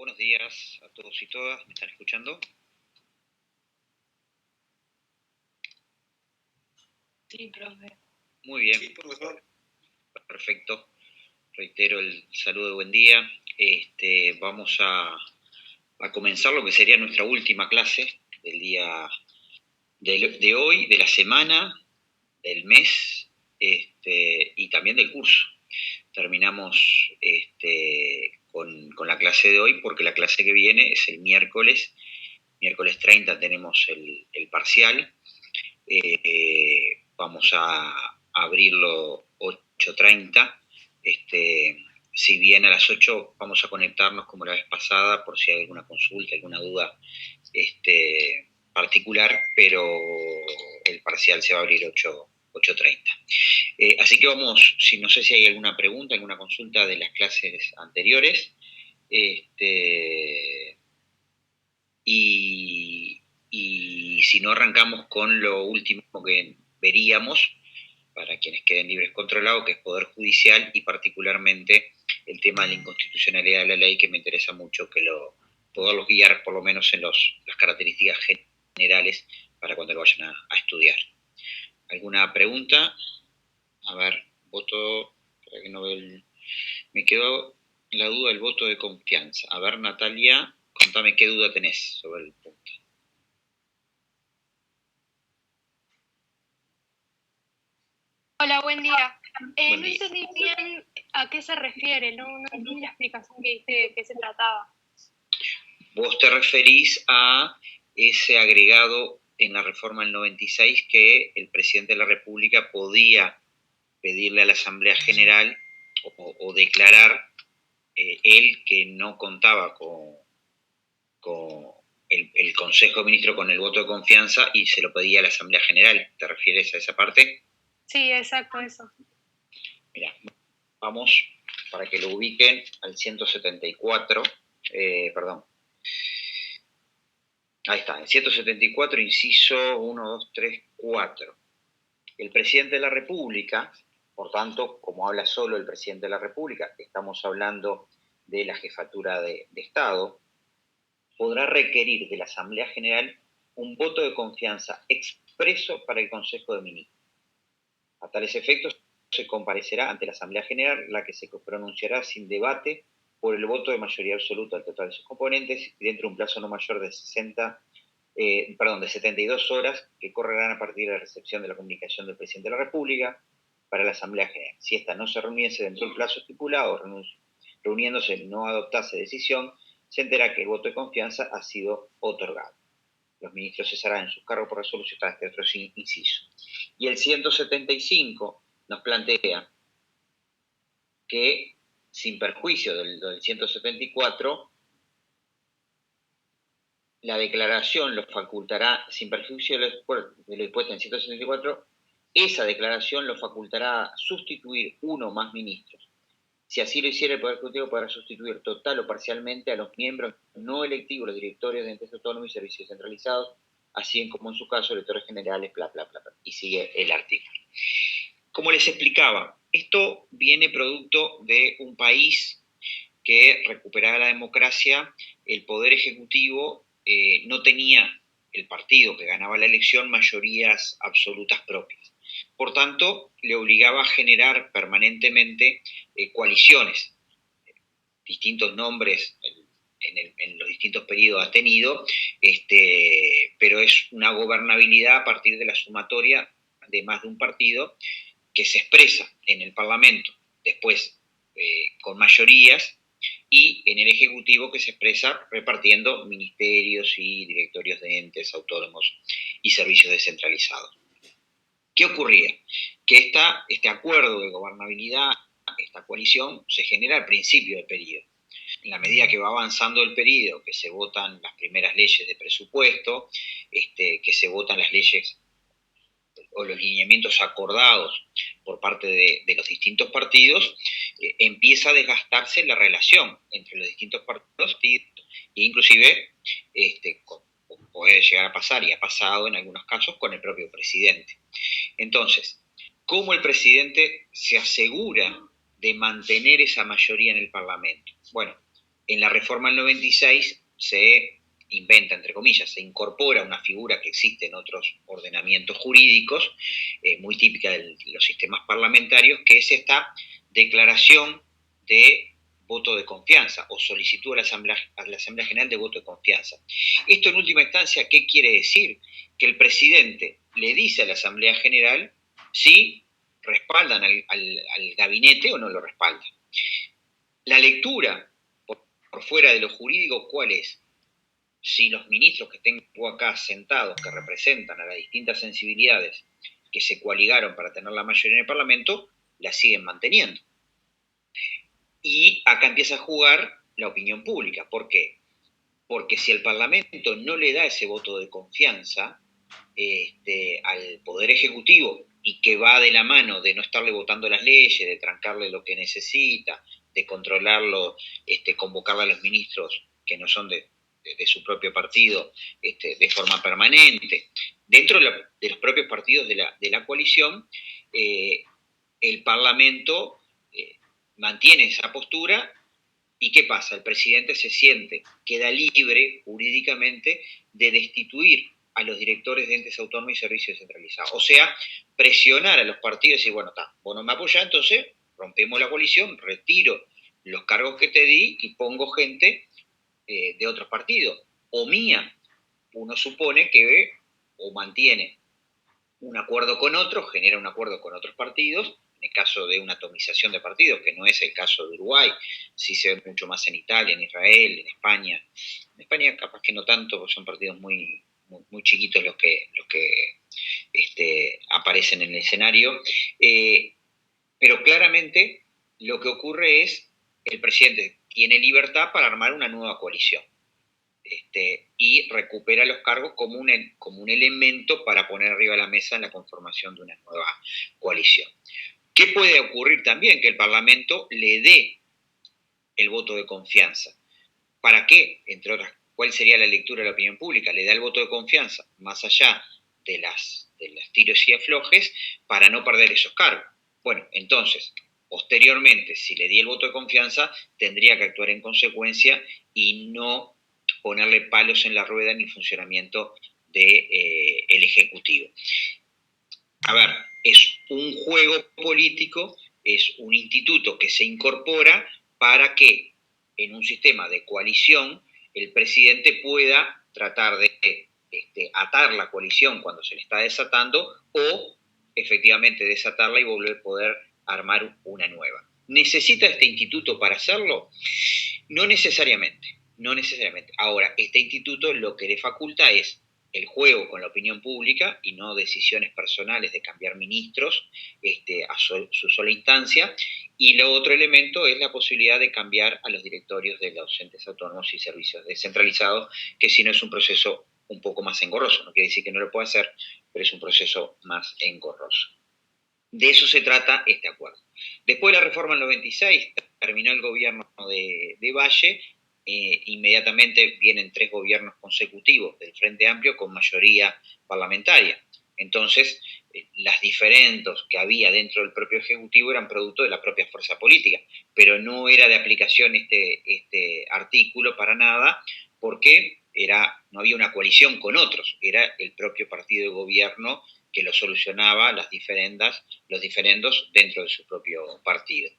Buenos días a todos y todas, ¿me están escuchando? Sí, profe. Muy bien, sí, profesor. Perfecto, reitero el saludo de buen día. Vamos a comenzar lo que sería nuestra última clase del día de hoy, de la semana, del mes y también del curso. Terminamos con la clase de hoy porque la clase que viene es el miércoles 30 tenemos el parcial. Vamos a abrirlo 8:30. Si bien a las 8 vamos a conectarnos como la vez pasada por si hay alguna consulta, alguna duda particular, pero el parcial se va a abrir 8:30. Así que vamos, no sé si hay alguna pregunta, alguna consulta de las clases anteriores. Y si no, arrancamos con lo último que veríamos, para quienes queden libres controlados, que es Poder Judicial y particularmente el tema de la inconstitucionalidad de la ley, que me interesa mucho que poderlos guiar por lo menos en las características generales para cuando lo vayan a estudiar. ¿Alguna pregunta? A ver, voto, para que no vea me quedó la duda del voto de confianza. A ver, Natalia, contame qué duda tenés sobre el punto. Hola, buen día. Buen no día. entendí bien a qué se refiere, no entendí la explicación que diste de qué se trataba. Vos te referís a ese agregado en la reforma del 96 que el presidente de la República podía pedirle a la Asamblea General o declarar él que no contaba con el Consejo de Ministros con el voto de confianza y se lo pedía a la Asamblea General. ¿Te refieres a esa parte? Sí, exacto, eso. Mira, vamos para que lo ubiquen al 174, perdón. Ahí está, el 174, inciso 1, 2, 3, 4. El presidente de la República, por tanto, como habla solo el presidente de la República, estamos hablando de la jefatura de Estado, podrá requerir de la Asamblea General un voto de confianza expreso para el Consejo de Ministros. A tales efectos, se comparecerá ante la Asamblea General, la que se pronunciará sin debate por el voto de mayoría absoluta al total de sus componentes y dentro de un plazo no mayor de 72 horas que correrán a partir de la recepción de la comunicación del presidente de la República para la Asamblea General. Si esta no se reuniese dentro del plazo estipulado, reuniéndose no adoptase decisión, se entera que el voto de confianza ha sido otorgado. Los ministros cesarán en sus cargos por resolución hasta este otro inciso. Y el 175 nos plantea que, sin perjuicio del 174, la declaración lo facultará, sin perjuicio de lo dispuesto en 174, esa declaración lo facultará a sustituir uno o más ministros. Si así lo hiciera, el Poder Ejecutivo podrá sustituir total o parcialmente a los miembros no electivos, los directorios de entes autónomos y servicios centralizados, así como en su caso, electores generales, bla, bla, bla, bla. Y sigue el artículo. Como les explicaba, esto viene producto de un país que, recuperada la democracia, el Poder Ejecutivo no tenía, el partido que ganaba la elección, mayorías absolutas propias. Por tanto, le obligaba a generar permanentemente coaliciones. Distintos nombres en los distintos periodos ha tenido, pero es una gobernabilidad a partir de la sumatoria de más de un partido que se expresa en el Parlamento, después con mayorías, y en el Ejecutivo, que se expresa repartiendo ministerios y directorios de entes autónomos y servicios descentralizados. ¿Qué ocurría? Que este acuerdo de gobernabilidad, esta coalición, se genera al principio del periodo. En la medida que va avanzando el periodo, que se votan las primeras leyes de presupuesto, que se votan las leyes o los lineamientos acordados por parte de los distintos partidos, empieza a desgastarse la relación entre los distintos partidos e inclusive puede llegar a pasar, y ha pasado en algunos casos, con el propio presidente. Entonces, ¿cómo el presidente se asegura de mantener esa mayoría en el Parlamento? Bueno, En la reforma del 96 se inventa, entre comillas, se incorpora una figura que existe en otros ordenamientos jurídicos, muy típica de los sistemas parlamentarios, que es esta declaración de voto de confianza o solicitud a la Asamblea General de voto de confianza. Esto en última instancia, ¿qué quiere decir? Que el presidente le dice a la Asamblea General si respaldan al gabinete o no lo respaldan. La lectura por fuera de lo jurídico, ¿cuál es? Si los ministros que tengo acá sentados, que representan a las distintas sensibilidades que se coaligaron para tener la mayoría en el Parlamento, la siguen manteniendo. Y acá empieza a jugar la opinión pública. ¿Por qué? Porque si el Parlamento no le da ese voto de confianza al Poder Ejecutivo, y que va de la mano de no estarle votando las leyes, de trancarle lo que necesita, de controlarlo, convocarle a los ministros que no son de su propio partido de forma permanente, dentro de los propios partidos de la coalición, el Parlamento mantiene esa postura. ¿Y qué pasa? El presidente se siente, queda libre jurídicamente de destituir a los directores de entes autónomos y servicios descentralizados. O sea, presionar a los partidos y decir, bueno, vos no me apoyás, entonces rompemos la coalición, retiro los cargos que te di y pongo gente de otros partidos. O mía, uno supone que o mantiene un acuerdo con otros, genera un acuerdo con otros partidos, en el caso de una atomización de partidos, que no es el caso de Uruguay, sí se ve mucho más en Italia, en Israel, en España. En España capaz que no tanto, porque son partidos muy chiquitos los que aparecen en el escenario, pero claramente lo que ocurre es el presidente tiene libertad para armar una nueva coalición. Y recupera los cargos como un elemento para poner arriba de la mesa en la conformación de una nueva coalición. ¿Qué puede ocurrir también? Que el Parlamento le dé el voto de confianza. ¿Para qué? Entre otras, ¿cuál sería la lectura de la opinión pública? Le da el voto de confianza, más allá de los tiros y aflojes, para no perder esos cargos. Bueno, entonces, posteriormente, si le di el voto de confianza, tendría que actuar en consecuencia y no ponerle palos en la rueda en el funcionamiento del Ejecutivo. A ver, es un juego político, es un instituto que se incorpora para que en un sistema de coalición el presidente pueda tratar de atar la coalición cuando se le está desatando o efectivamente desatarla y volver a poder armar una nueva. ¿Necesita este instituto para hacerlo? No necesariamente, no necesariamente. Ahora, este instituto lo que le faculta es el juego con la opinión pública y no decisiones personales de cambiar ministros a su sola instancia. Y lo otro elemento es la posibilidad de cambiar a los directorios de los entes autónomos y servicios descentralizados, que si no es un proceso un poco más engorroso. No quiere decir que no lo pueda hacer, pero es un proceso más engorroso. De eso se trata este acuerdo. Después de la reforma del 96, terminó el gobierno de Valle, inmediatamente vienen 3 gobiernos consecutivos del Frente Amplio con mayoría parlamentaria. Entonces, las diferencias que había dentro del propio Ejecutivo eran producto de la propia fuerza política, pero no era de aplicación este artículo para nada, porque no había una coalición con otros, era el propio partido de gobierno que lo solucionaba los diferendos dentro de su propio partido.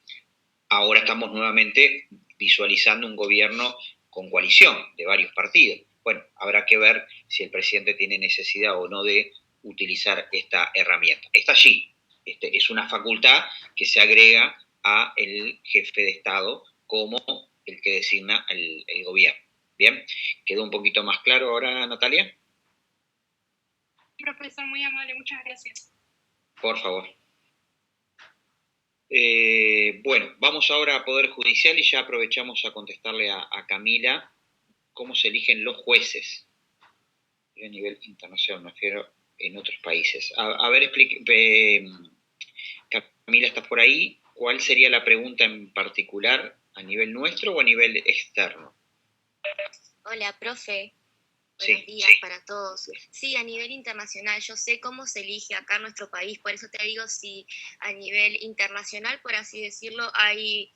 Ahora estamos nuevamente visualizando un gobierno con coalición de varios partidos. Bueno, habrá que ver si el presidente tiene necesidad o no de utilizar esta herramienta. Está allí, es una facultad que se agrega a el jefe de Estado como el que designa el gobierno. ¿Bien? ¿Quedó un poquito más claro ahora, Natalia? Profesor, muy amable, muchas gracias. Por favor. Bueno, vamos ahora a Poder Judicial y ya aprovechamos a contestarle a Camila cómo se eligen los jueces a nivel internacional, me refiero en otros países. A ver, Camila, ¿estás por ahí? ¿Cuál sería la pregunta en particular a nivel nuestro o a nivel externo? Hola, profe. Buenos días para todos. Sí, a nivel internacional, yo sé cómo se elige acá en nuestro país, por eso te digo si a nivel internacional, por así decirlo, hay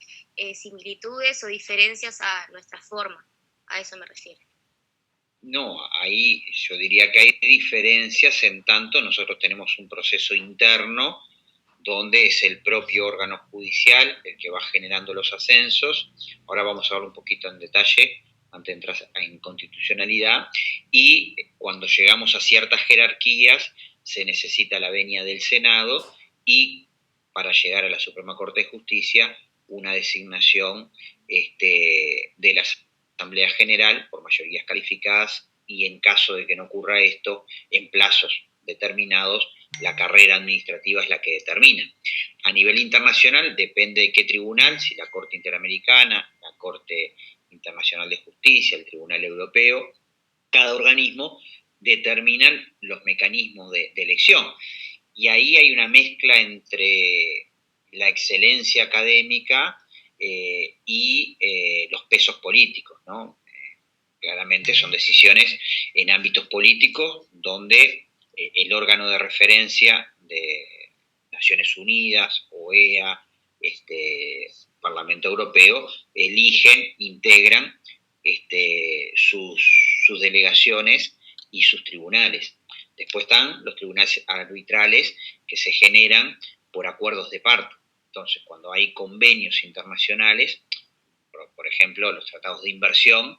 similitudes o diferencias a nuestra forma. A eso me refiero. No, ahí yo diría que hay diferencias en tanto nosotros tenemos un proceso interno donde es el propio órgano judicial el que va generando los ascensos. Ahora vamos a hablar un poquito en detalle antes de entrar en constitucionalidad, y cuando llegamos a ciertas jerarquías se necesita la venia del Senado y para llegar a la Suprema Corte de Justicia una designación de la Asamblea General por mayorías calificadas, y en caso de que no ocurra esto, en plazos determinados, la carrera administrativa es la que determina. A nivel internacional depende de qué tribunal, si la Corte Interamericana, la Corte Internacional de Justicia, el Tribunal Europeo, cada organismo determinan los mecanismos de elección. Y ahí hay una mezcla entre la excelencia académica y los pesos políticos, ¿no? Claramente son decisiones en ámbitos políticos donde el órgano de referencia de Naciones Unidas, OEA, Parlamento Europeo, eligen, integran sus delegaciones y sus tribunales. Después están los tribunales arbitrales que se generan por acuerdos de parte. Entonces, cuando hay convenios internacionales, por ejemplo, los tratados de inversión,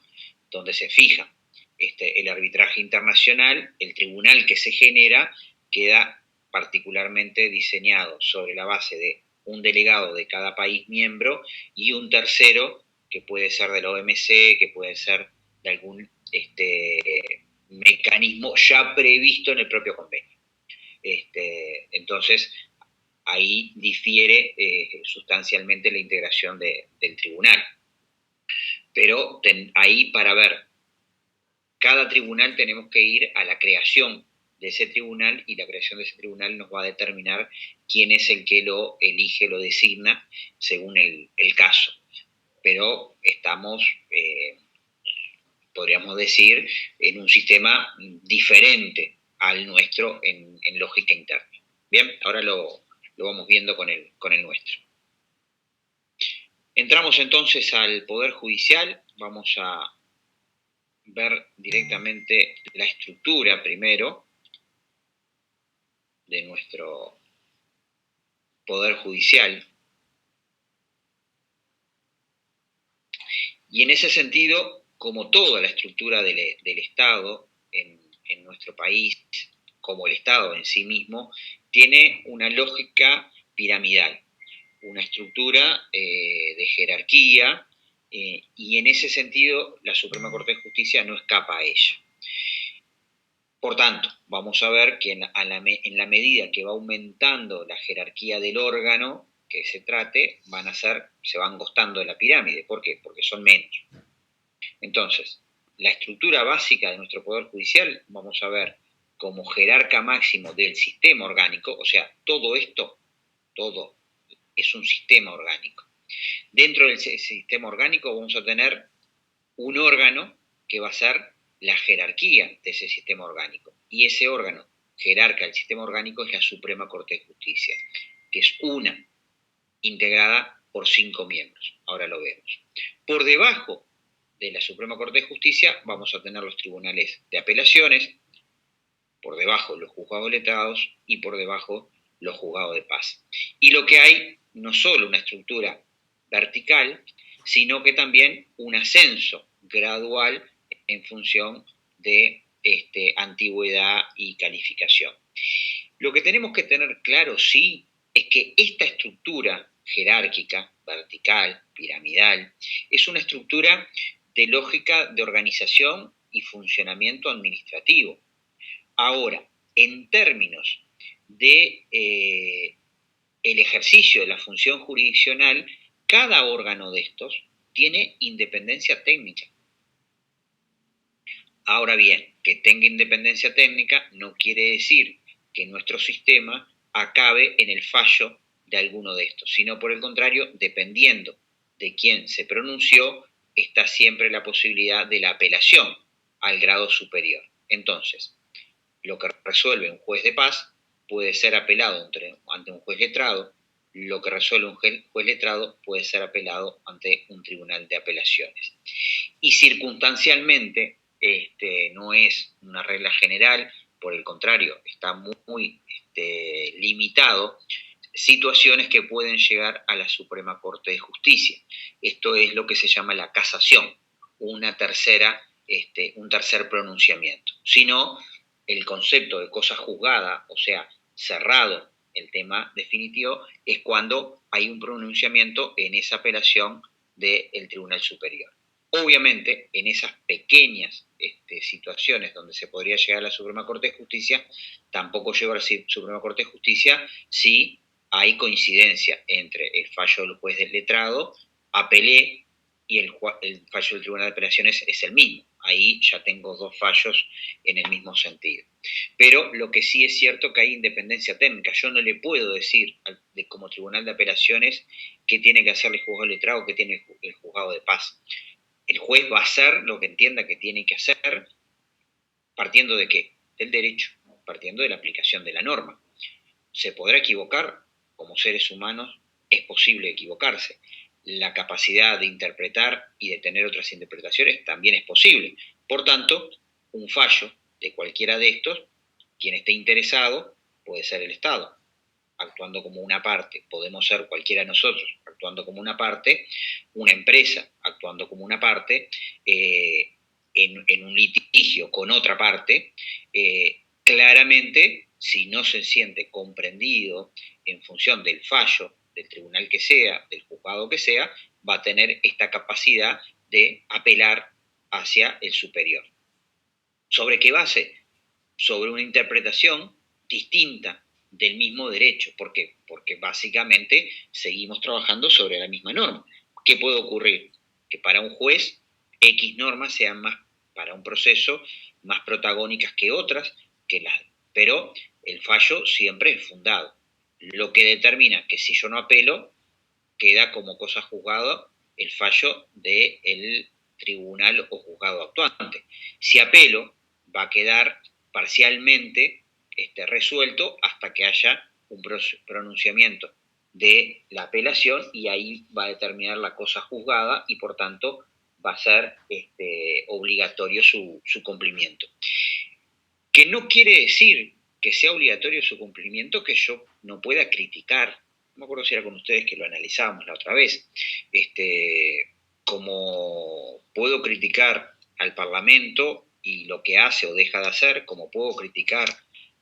donde se fija el arbitraje internacional, el tribunal que se genera queda particularmente diseñado sobre la base de un delegado de cada país miembro y un tercero que puede ser de la OMC, que puede ser de algún mecanismo ya previsto en el propio convenio. Entonces, ahí difiere sustancialmente la integración del tribunal. Pero ahí para ver cada tribunal tenemos que ir a la creación de ese tribunal, y la creación de ese tribunal nos va a determinar quién es el que lo elige, lo designa según el caso. Pero estamos, podríamos decir, en un sistema diferente al nuestro en lógica interna. Bien, ahora lo vamos viendo con el nuestro. Entramos entonces al Poder Judicial. Vamos a ver directamente la estructura primero de nuestro Poder Judicial. Y en ese sentido, como toda la estructura del Estado en nuestro país, como el Estado en sí mismo, tiene una lógica piramidal, una estructura de jerarquía, y en ese sentido la Suprema Corte de Justicia no escapa a ella. Por tanto, vamos a ver que en la medida que va aumentando la jerarquía del órgano que se trate, se van costando de la pirámide. ¿Por qué? Porque son menos. Entonces, la estructura básica de nuestro Poder Judicial, vamos a ver como jerarca máximo del sistema orgánico, o sea, todo es un sistema orgánico. Dentro del sistema orgánico vamos a tener un órgano que va a ser la jerarquía de ese sistema orgánico. Y ese órgano jerarca del sistema orgánico es la Suprema Corte de Justicia, que es una, integrada por 5 miembros. Ahora lo vemos. Por debajo de la Suprema Corte de Justicia vamos a tener los tribunales de apelaciones, por debajo los juzgados letrados y por debajo los juzgados de paz. Y lo que hay no solo una estructura vertical, sino que también un ascenso gradual en función de antigüedad y calificación. Lo que tenemos que tener claro, sí, es que esta estructura jerárquica, vertical, piramidal, es una estructura de lógica de organización y funcionamiento administrativo. Ahora, en términos de el ejercicio de la función jurisdiccional, cada órgano de estos tiene independencia técnica. Ahora bien, que tenga independencia técnica no quiere decir que nuestro sistema acabe en el fallo de alguno de estos, sino por el contrario, dependiendo de quién se pronunció, está siempre la posibilidad de la apelación al grado superior. Entonces, lo que resuelve un juez de paz puede ser apelado ante un juez letrado, lo que resuelve un juez letrado puede ser apelado ante un tribunal de apelaciones. Y circunstancialmente, no es una regla general, por el contrario, está muy limitado, situaciones que pueden llegar a la Suprema Corte de Justicia. Esto es lo que se llama la casación, un tercer pronunciamiento. Si no, el concepto de cosa juzgada, o sea, cerrado el tema definitivo, es cuando hay un pronunciamiento en esa apelación del Tribunal Superior. Obviamente, en esas pequeñas situaciones donde se podría llegar a la Suprema Corte de Justicia, tampoco llego a la Suprema Corte de Justicia si hay coincidencia entre el fallo del juez del letrado, apelé, y el fallo del Tribunal de Apelaciones es el mismo. Ahí ya tengo dos fallos en el mismo sentido. Pero lo que sí es cierto que hay independencia técnica. Yo no le puedo decir como Tribunal de Apelaciones qué tiene que hacer el juzgado letrado o qué tiene el juzgado de paz. El juez va a hacer lo que entienda que tiene que hacer, partiendo de qué? Del derecho, partiendo de la aplicación de la norma. ¿Se podrá equivocar? Como seres humanos es posible equivocarse. La capacidad de interpretar y de tener otras interpretaciones también es posible. Por tanto, un fallo de cualquiera de estos, quien esté interesado puede ser el Estado, actuando como una parte, podemos ser cualquiera de nosotros, actuando como una parte, una empresa, actuando como una parte, en un litigio con otra parte, claramente, si no se siente comprendido en función del fallo del tribunal que sea, del juzgado que sea, va a tener esta capacidad de apelar hacia el superior. ¿Sobre qué base? Sobre una interpretación distinta del mismo derecho. ¿Por qué? Porque básicamente seguimos trabajando sobre la misma norma. ¿Qué puede ocurrir? Que para un juez X normas sean más, para un proceso, más protagónicas que otras, pero el fallo siempre es fundado. Lo que determina que si yo no apelo, queda como cosa juzgada el fallo del tribunal o juzgado actuante. Si apelo, va a quedar parcialmente resuelto hasta que haya un pronunciamiento de la apelación y ahí va a determinar la cosa juzgada y por tanto va a ser obligatorio su cumplimiento. Que no quiere decir que sea obligatorio su cumplimiento que yo no pueda criticar. No me acuerdo si era con ustedes que lo analizábamos la otra vez. Como puedo criticar al Parlamento y lo que hace o deja de hacer, como puedo criticar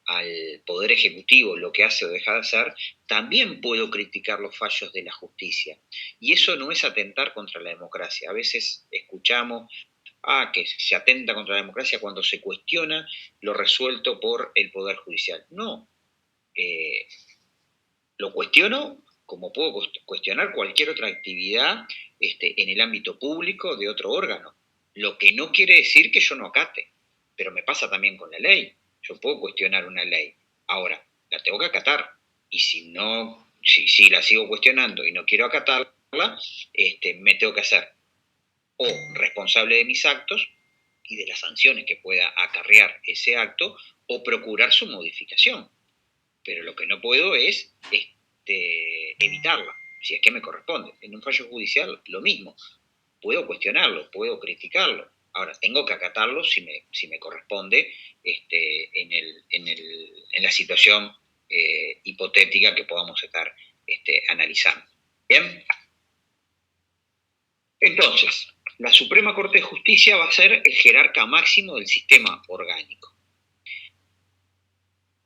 al Poder Ejecutivo lo que hace o deja de hacer, también puedo criticar los fallos de la justicia. Y eso no es atentar contra la democracia. A veces escuchamos que se atenta contra la democracia cuando se cuestiona lo resuelto por el Poder Judicial. No. Lo cuestiono como puedo cuestionar cualquier otra actividad en el ámbito público de otro órgano. Lo que no quiere decir que yo no acate, pero me pasa también con la ley. Yo puedo cuestionar una ley. Ahora, la tengo que acatar. Y si la sigo cuestionando y no quiero acatarla, me tengo que hacer o responsable de mis actos y de las sanciones que pueda acarrear ese acto, o procurar su modificación. Pero lo que no puedo es evitarla, si es que me corresponde. En un fallo judicial, lo mismo. Puedo cuestionarlo, puedo criticarlo. Ahora, tengo que acatarlo si me corresponde en la situación hipotética que podamos estar analizando. ¿Bien? Entonces, la Suprema Corte de Justicia va a ser el jerarca máximo del sistema orgánico.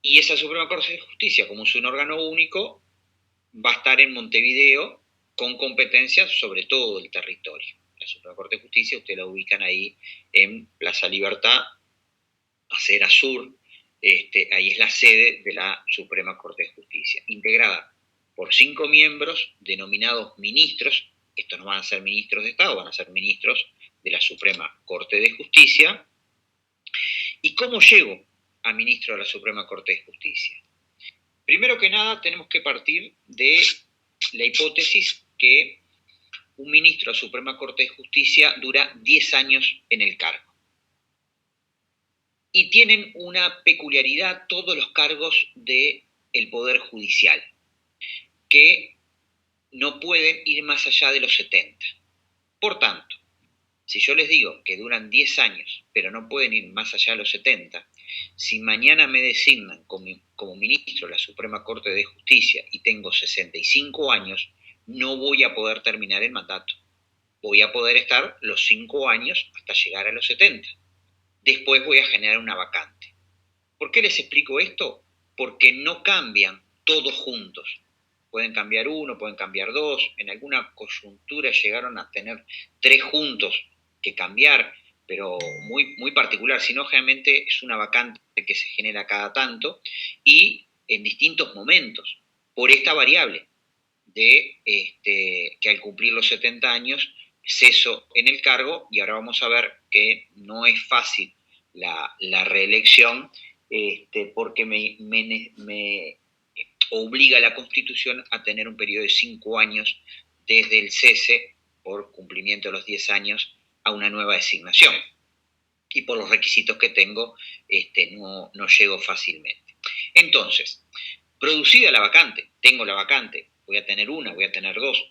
Y esa Suprema Corte de Justicia, como es un órgano único, va a estar en Montevideo con competencias sobre todo el territorio. La Suprema Corte de Justicia, ustedes la ubican ahí en Plaza Libertad, acera sur, ahí es la sede de la Suprema Corte de Justicia, integrada por 5 miembros denominados ministros. Estos no van a ser ministros de Estado, van a ser ministros de la Suprema Corte de Justicia. ¿Y cómo llego a ministro de la Suprema Corte de Justicia? Primero que nada, tenemos que partir de la hipótesis que un ministro de la Suprema Corte de Justicia dura 10 años en el cargo. y tienen una peculiaridad todos los cargos del Poder Judicial, que no pueden ir más allá de los 70. Por tanto, si yo les digo que duran 10 años, pero no pueden ir más allá de los 70, si mañana me designan como ministro de la Suprema Corte de Justicia y tengo 65 años, no voy a poder terminar el mandato. Voy a poder estar los 5 años hasta llegar a los 70. Después voy a generar una vacante. ¿Por qué les explico esto? Porque no cambian todos juntos. Pueden cambiar uno, pueden cambiar dos. En alguna coyuntura llegaron a tener 3 juntos que cambiar, pero muy particular. Si no, generalmente es una vacante que se genera cada tanto y en distintos momentos, por esta variable de que al cumplir los 70 años ceso en el cargo, y ahora vamos a ver que no es fácil la reelección, porque me obliga la Constitución a tener un periodo de 5 años desde el cese por cumplimiento de los 10 años a una nueva designación. Y por los requisitos que tengo, no llego fácilmente. Entonces, producida la vacante, tengo la vacante, voy a tener una, voy a tener 2,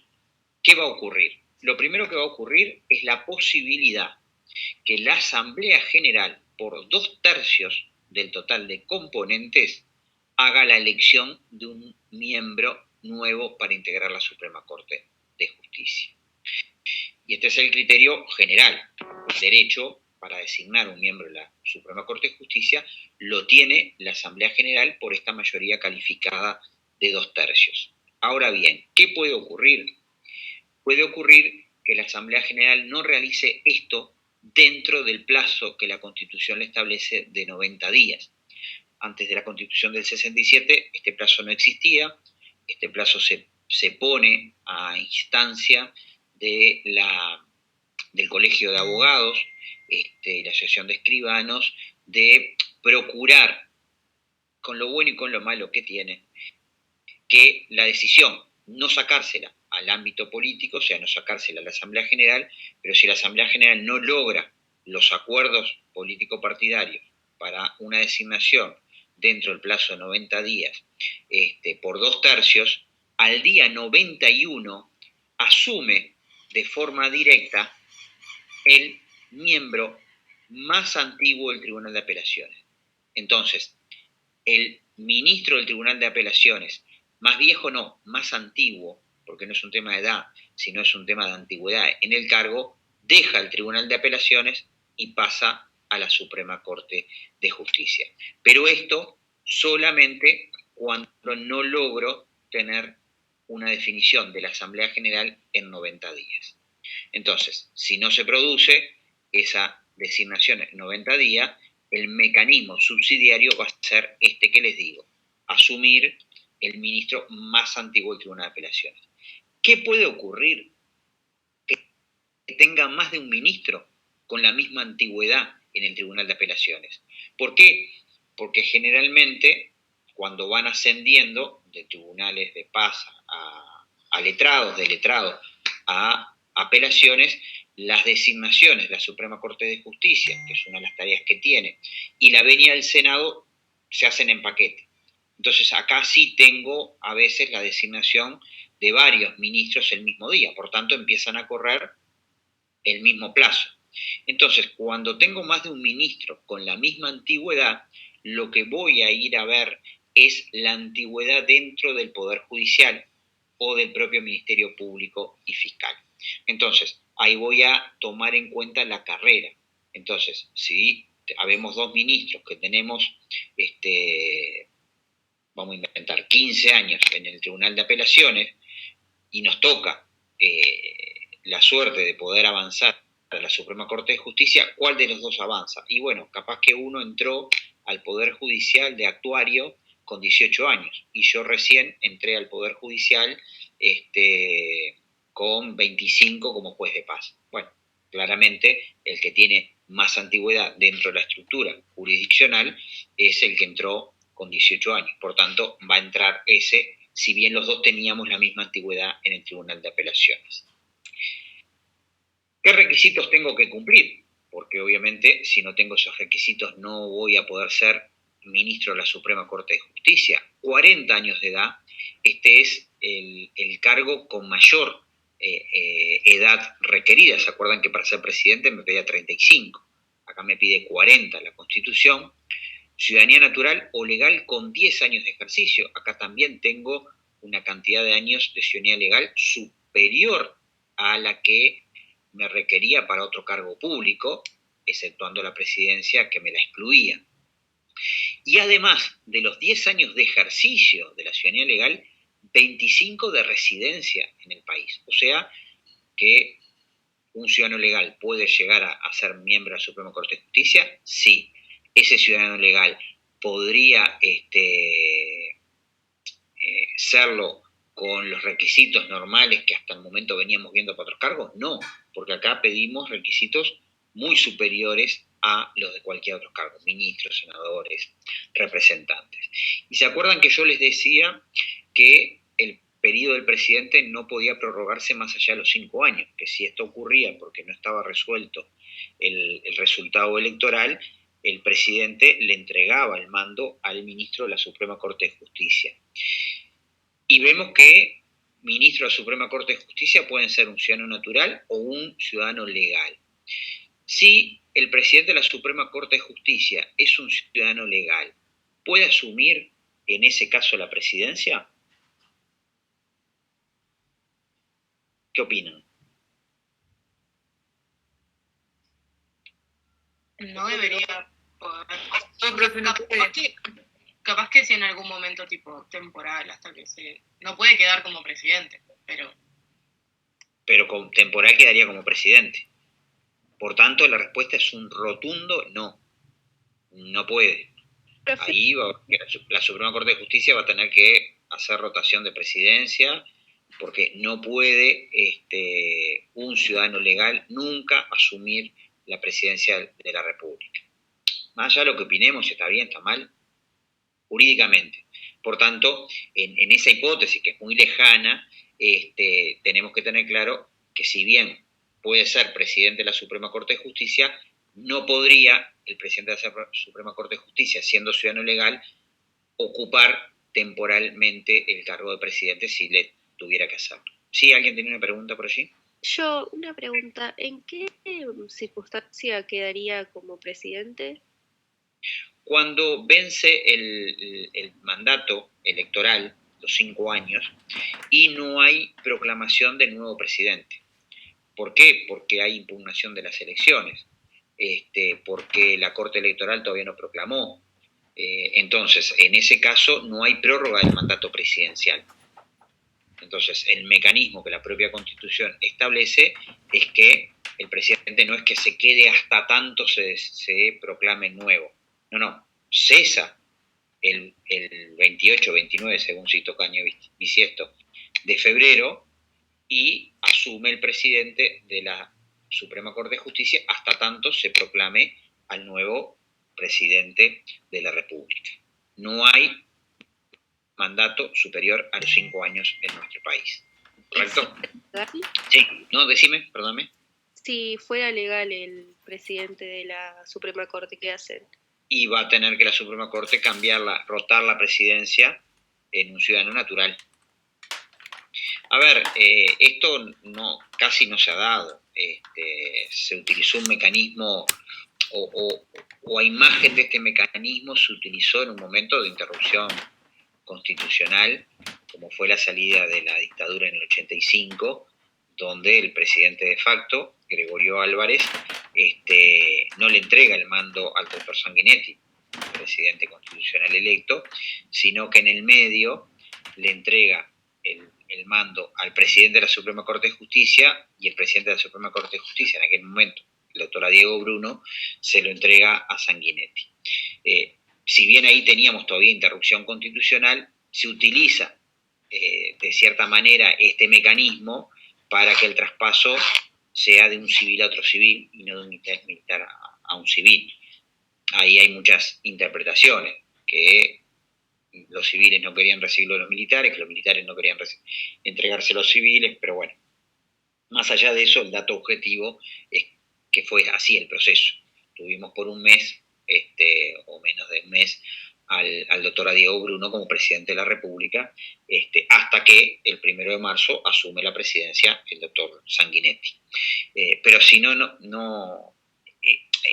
¿qué va a ocurrir? Lo primero que va a ocurrir es la posibilidad que la Asamblea General, por 2/3 del total de componentes, haga la elección de un miembro nuevo para integrar la Suprema Corte de Justicia. Y este es el criterio general. El derecho para designar un miembro de la Suprema Corte de Justicia lo tiene la Asamblea General por esta mayoría calificada de 2/3. Ahora bien, ¿qué puede ocurrir? Puede ocurrir que la Asamblea General no realice esto dentro del plazo que la Constitución le establece de 90 días. Antes de la Constitución del 67, este plazo no existía. Este plazo se pone a instancia del Colegio de Abogados, la Asociación de Escribanos, de procurar, con lo bueno y con lo malo que tiene, que la decisión, no sacársela al ámbito político, o sea, no sacársela a la Asamblea General, pero si la Asamblea General no logra los acuerdos político-partidarios para una designación dentro del plazo de 90 días, por 2/3, al día 91 asume de forma directa el miembro más antiguo del Tribunal de Apelaciones. Entonces, el ministro del Tribunal de Apelaciones, más viejo no, más antiguo, porque no es un tema de edad, sino es un tema de antigüedad en el cargo, deja el Tribunal de Apelaciones y pasa a la Suprema Corte de Justicia. Pero esto solamente cuando no logro tener una definición de la Asamblea General en 90 días. Entonces, si no se produce esa designación en 90 días, el mecanismo subsidiario va a ser este que les digo, asumir el ministro más antiguo del Tribunal de Apelaciones. ¿Qué puede ocurrir? Que tenga más de un ministro con la misma antigüedad en el Tribunal de Apelaciones. ¿Por qué? Porque generalmente cuando van ascendiendo de tribunales de paz a letrados, de letrados a apelaciones, las designaciones de la Suprema Corte de Justicia, que es una de las tareas que tiene, y la venia del Senado se hacen en paquete. Entonces acá sí tengo a veces la designación de varios ministros el mismo día, por tanto empiezan a correr el mismo plazo. Entonces, cuando tengo más de un ministro con la misma antigüedad, lo que voy a ir a ver es la antigüedad dentro del Poder Judicial o del propio Ministerio Público y Fiscal. Entonces, ahí voy a tomar en cuenta la carrera. Entonces, si habemos 2 ministros que tenemos, vamos a inventar, 15 años en el Tribunal de Apelaciones y nos toca la suerte de poder avanzar a la Suprema Corte de Justicia, ¿cuál de los dos avanza? Y bueno, capaz que uno entró al Poder Judicial de actuario con 18 años y yo recién entré al Poder Judicial con 25 como juez de paz. Bueno, claramente el que tiene más antigüedad dentro de la estructura jurisdiccional es el que entró con 18 años. Por tanto, va a entrar ese, si bien los dos teníamos la misma antigüedad en el Tribunal de Apelaciones. ¿Qué requisitos tengo que cumplir? porque obviamente si no tengo esos requisitos no voy a poder ser ministro de la Suprema Corte de Justicia. 40 años de edad, este es el cargo con mayor edad requerida. ¿Se acuerdan que para ser presidente me pedía 35? Acá me pide 40 la Constitución. Ciudadanía natural o legal con 10 años de ejercicio. Acá también tengo una cantidad de años de ciudadanía legal superior a la que me requería para otro cargo público, exceptuando la presidencia que me la excluía. Y además de los 10 años de ejercicio de la ciudadanía legal, 25 de residencia en el país. O sea que un ciudadano legal puede llegar a ser miembro de la Suprema Corte de Justicia, sí. Ese ciudadano legal podría serlo con los requisitos normales que hasta el momento veníamos viendo para otros cargos, no, porque acá pedimos requisitos muy superiores a los de cualquier otro cargo, ministros, senadores, representantes. Y se acuerdan que yo les decía que el periodo del presidente no podía prorrogarse más allá de los 5 años, que si esto ocurría porque no estaba resuelto el resultado electoral, el presidente le entregaba el mando al ministro de la Suprema Corte de Justicia. Y vemos que ministros de la Suprema Corte de Justicia pueden ser un ciudadano natural o un ciudadano legal. Si el presidente de la Suprema Corte de Justicia es un ciudadano legal, ¿puede asumir en ese caso la presidencia? ¿Qué opinan? No debería poder. Capaz que si en algún momento tipo temporal, hasta que no puede quedar como presidente, pero... Pero con temporal quedaría como presidente. Por tanto, la respuesta es un rotundo no. No puede. Ahí la Suprema Corte de Justicia va a tener que hacer rotación de presidencia, porque no puede un ciudadano legal nunca asumir la presidencia de la República. Más allá de lo que opinemos, si está bien, está mal, jurídicamente. Por tanto, en esa hipótesis que es muy lejana, tenemos que tener claro que si bien puede ser presidente de la Suprema Corte de Justicia, no podría el presidente de la Suprema Corte de Justicia, siendo ciudadano legal, ocupar temporalmente el cargo de presidente si le tuviera que hacerlo. ¿Sí? ¿Alguien tiene una pregunta por allí? Yo, una pregunta. ¿En qué circunstancia quedaría como presidente? Cuando vence el mandato electoral, los 5 años, y no hay proclamación de nuevo presidente. ¿Por qué? Porque hay impugnación de las elecciones, porque la Corte Electoral todavía no proclamó. Entonces, en ese caso no hay prórroga del mandato presidencial. Entonces, el mecanismo que la propia Constitución establece es que el presidente no es que se quede hasta tanto se proclame nuevo. No, cesa el 28, 29, según si toca año bisiesto, de febrero, y asume el presidente de la Suprema Corte de Justicia hasta tanto se proclame al nuevo presidente de la República. No hay mandato superior a los 5 años en nuestro país. ¿Correcto? Sí, no, decime, perdóname. Si fuera legal el presidente de la Suprema Corte, ¿qué hacen? Y va a tener que la Suprema Corte rotar la presidencia en un ciudadano natural. A ver, esto casi no se ha dado. Se utilizó un mecanismo, o a imagen de este mecanismo se utilizó en un momento de interrupción constitucional, como fue la salida de la dictadura en el 85, donde el presidente de facto, Gregorio Álvarez, no le entrega el mando al doctor Sanguinetti, presidente constitucional electo, sino que en el medio le entrega el mando al presidente de la Suprema Corte de Justicia, y el presidente de la Suprema Corte de Justicia en aquel momento, el doctor Diego Bruno, se lo entrega a Sanguinetti. Si bien ahí teníamos todavía interrupción constitucional, se utiliza de cierta manera este mecanismo para que el traspaso sea de un civil a otro civil y no de un militar a un civil. Ahí hay muchas interpretaciones, que los civiles no querían recibirlo de los militares, que los militares no querían entregárselo a los civiles, pero bueno, más allá de eso, el dato objetivo es que fue así el proceso. Tuvimos por un mes, o menos de un mes, al doctor Diego Bruno como presidente de la República, hasta que el 1 de marzo asume la presidencia el doctor Sanguinetti. Pero si no,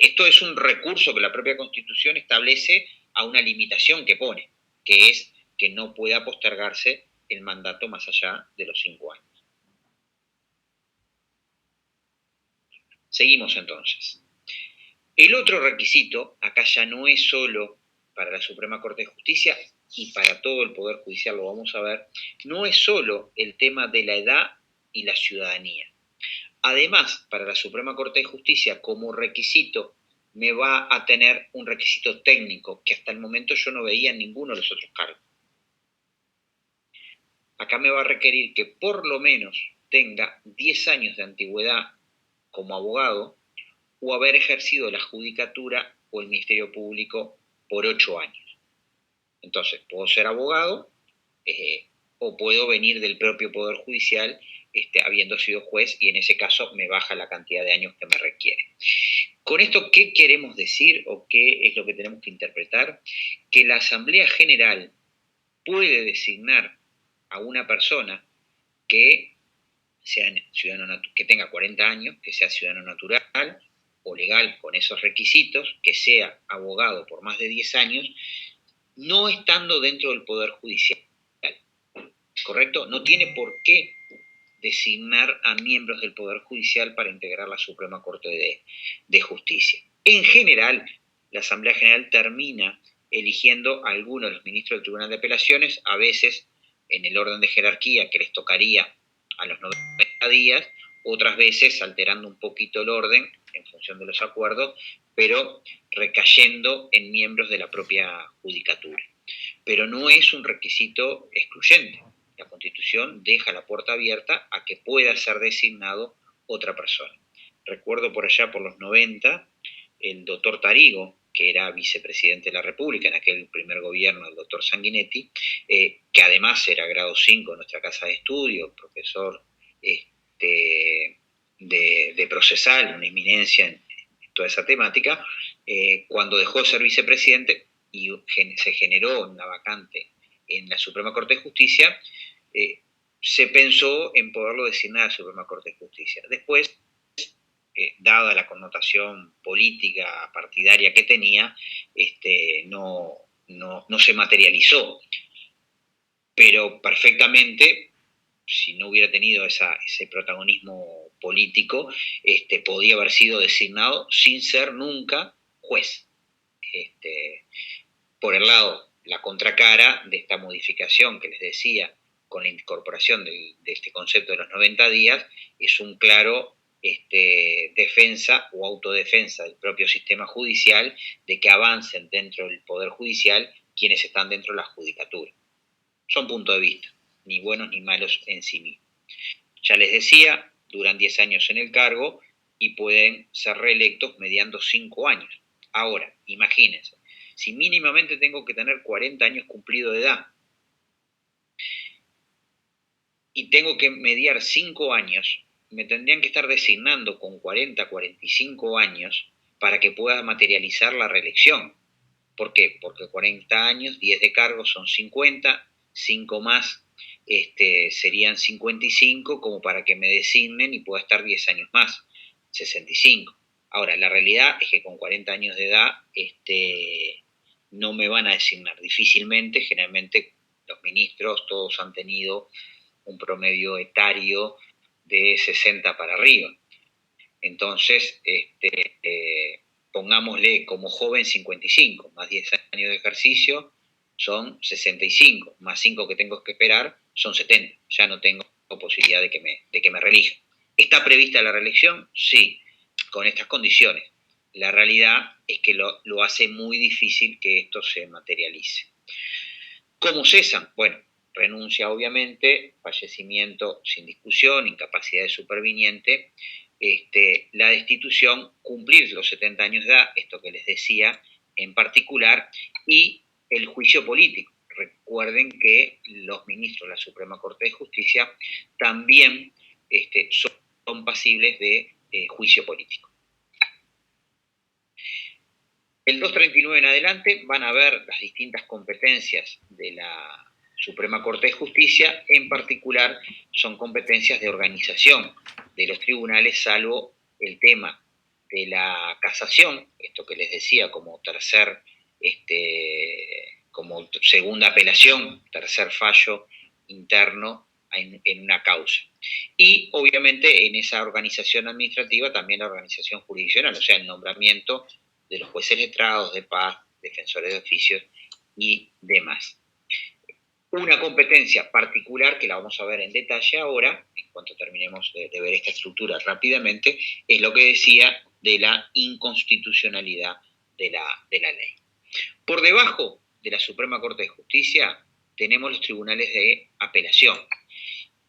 esto es un recurso que la propia Constitución establece a una limitación que pone, que es que no pueda postergarse el mandato más allá de los 5 años. Seguimos entonces. El otro requisito, acá ya no es solo para la Suprema Corte de Justicia y para todo el Poder Judicial, lo vamos a ver, no es solo el tema de la edad y la ciudadanía. Además, para la Suprema Corte de Justicia, como requisito, me va a tener un requisito técnico que hasta el momento yo no veía en ninguno de los otros cargos. Acá me va a requerir que por lo menos tenga 10 años de antigüedad como abogado o haber ejercido la judicatura o el Ministerio Público por 8 años. Entonces, puedo ser abogado o puedo venir del propio Poder Judicial habiendo sido juez, y en ese caso me baja la cantidad de años que me requiere. Con esto, ¿qué queremos decir o qué es lo que tenemos que interpretar? Que la Asamblea General puede designar a una persona que sea ciudadano, que tenga 40 años, que sea ciudadano natural o legal con esos requisitos, que sea abogado por más de 10 años, no estando dentro del Poder Judicial. ¿Correcto? No tiene por qué designar a miembros del Poder Judicial para integrar la Suprema Corte de Justicia. En general, la Asamblea General termina eligiendo a algunos de los ministros del Tribunal de Apelaciones, a veces en el orden de jerarquía que les tocaría a los 90 días, otras veces alterando un poquito el orden en función de los acuerdos, pero recayendo en miembros de la propia judicatura. Pero no es un requisito excluyente. La Constitución deja la puerta abierta a que pueda ser designado otra persona. Recuerdo por allá por los 90, el doctor Tarigo, que era vicepresidente de la República en aquel primer gobierno del doctor Sanguinetti, que además era grado 5 en nuestra casa de estudio, profesor de procesal, una eminencia en toda esa temática, cuando dejó de ser vicepresidente y se generó una vacante en la Suprema Corte de Justicia, se pensó en poderlo designar a la Suprema Corte de Justicia. Después, dada la connotación política partidaria que tenía, no se materializó. Pero perfectamente, si no hubiera tenido ese protagonismo político, podía haber sido designado sin ser nunca juez. Por el lado, la contracara de esta modificación que les decía, con la incorporación de este concepto de los 90 días, es un claro defensa o autodefensa del propio sistema judicial de que avancen dentro del Poder Judicial quienes están dentro de la judicatura. Son puntos de vista, ni buenos ni malos en sí mismos. Ya les decía, duran 10 años en el cargo y pueden ser reelectos mediando 5 años. Ahora, imagínense, si mínimamente tengo que tener 40 años cumplido de edad y tengo que mediar 5 años, me tendrían que estar designando con 40, 45 años para que pueda materializar la reelección. ¿Por qué? Porque 40 años, 10 de cargo son 50, 5 más serían 55, como para que me designen y pueda estar 10 años más, 65. Ahora, la realidad es que con 40 años de edad no me van a designar difícilmente. Generalmente los ministros todos han tenido un promedio etario de 60 para arriba. Entonces, pongámosle como joven 55, más 10 años de ejercicio son 65, más 5 que tengo que esperar son 70. Ya no tengo posibilidad de que me reelijan. ¿Está prevista la reelección? Sí, con estas condiciones. La realidad es que lo hace muy difícil que esto se materialice. ¿Cómo cesan? Bueno, renuncia obviamente, fallecimiento sin discusión, incapacidad de superviniente, la destitución, cumplir los 70 años de edad, esto que les decía en particular, y el juicio político. Recuerden que los ministros de la Suprema Corte de Justicia también son pasibles de juicio político. El 239 en adelante van a ver las distintas competencias de la Suprema Corte de Justicia, en particular son competencias de organización de los tribunales, salvo el tema de la casación, esto que les decía como como segunda apelación, tercer fallo interno en una causa. Y obviamente en esa organización administrativa también la organización jurisdiccional, o sea, el nombramiento de los jueces letrados, de paz, defensores de oficios y demás. Una competencia particular, que la vamos a ver en detalle ahora, en cuanto terminemos de ver esta estructura rápidamente, es lo que decía de la inconstitucionalidad de la ley. Por debajo de la Suprema Corte de Justicia tenemos los tribunales de apelación.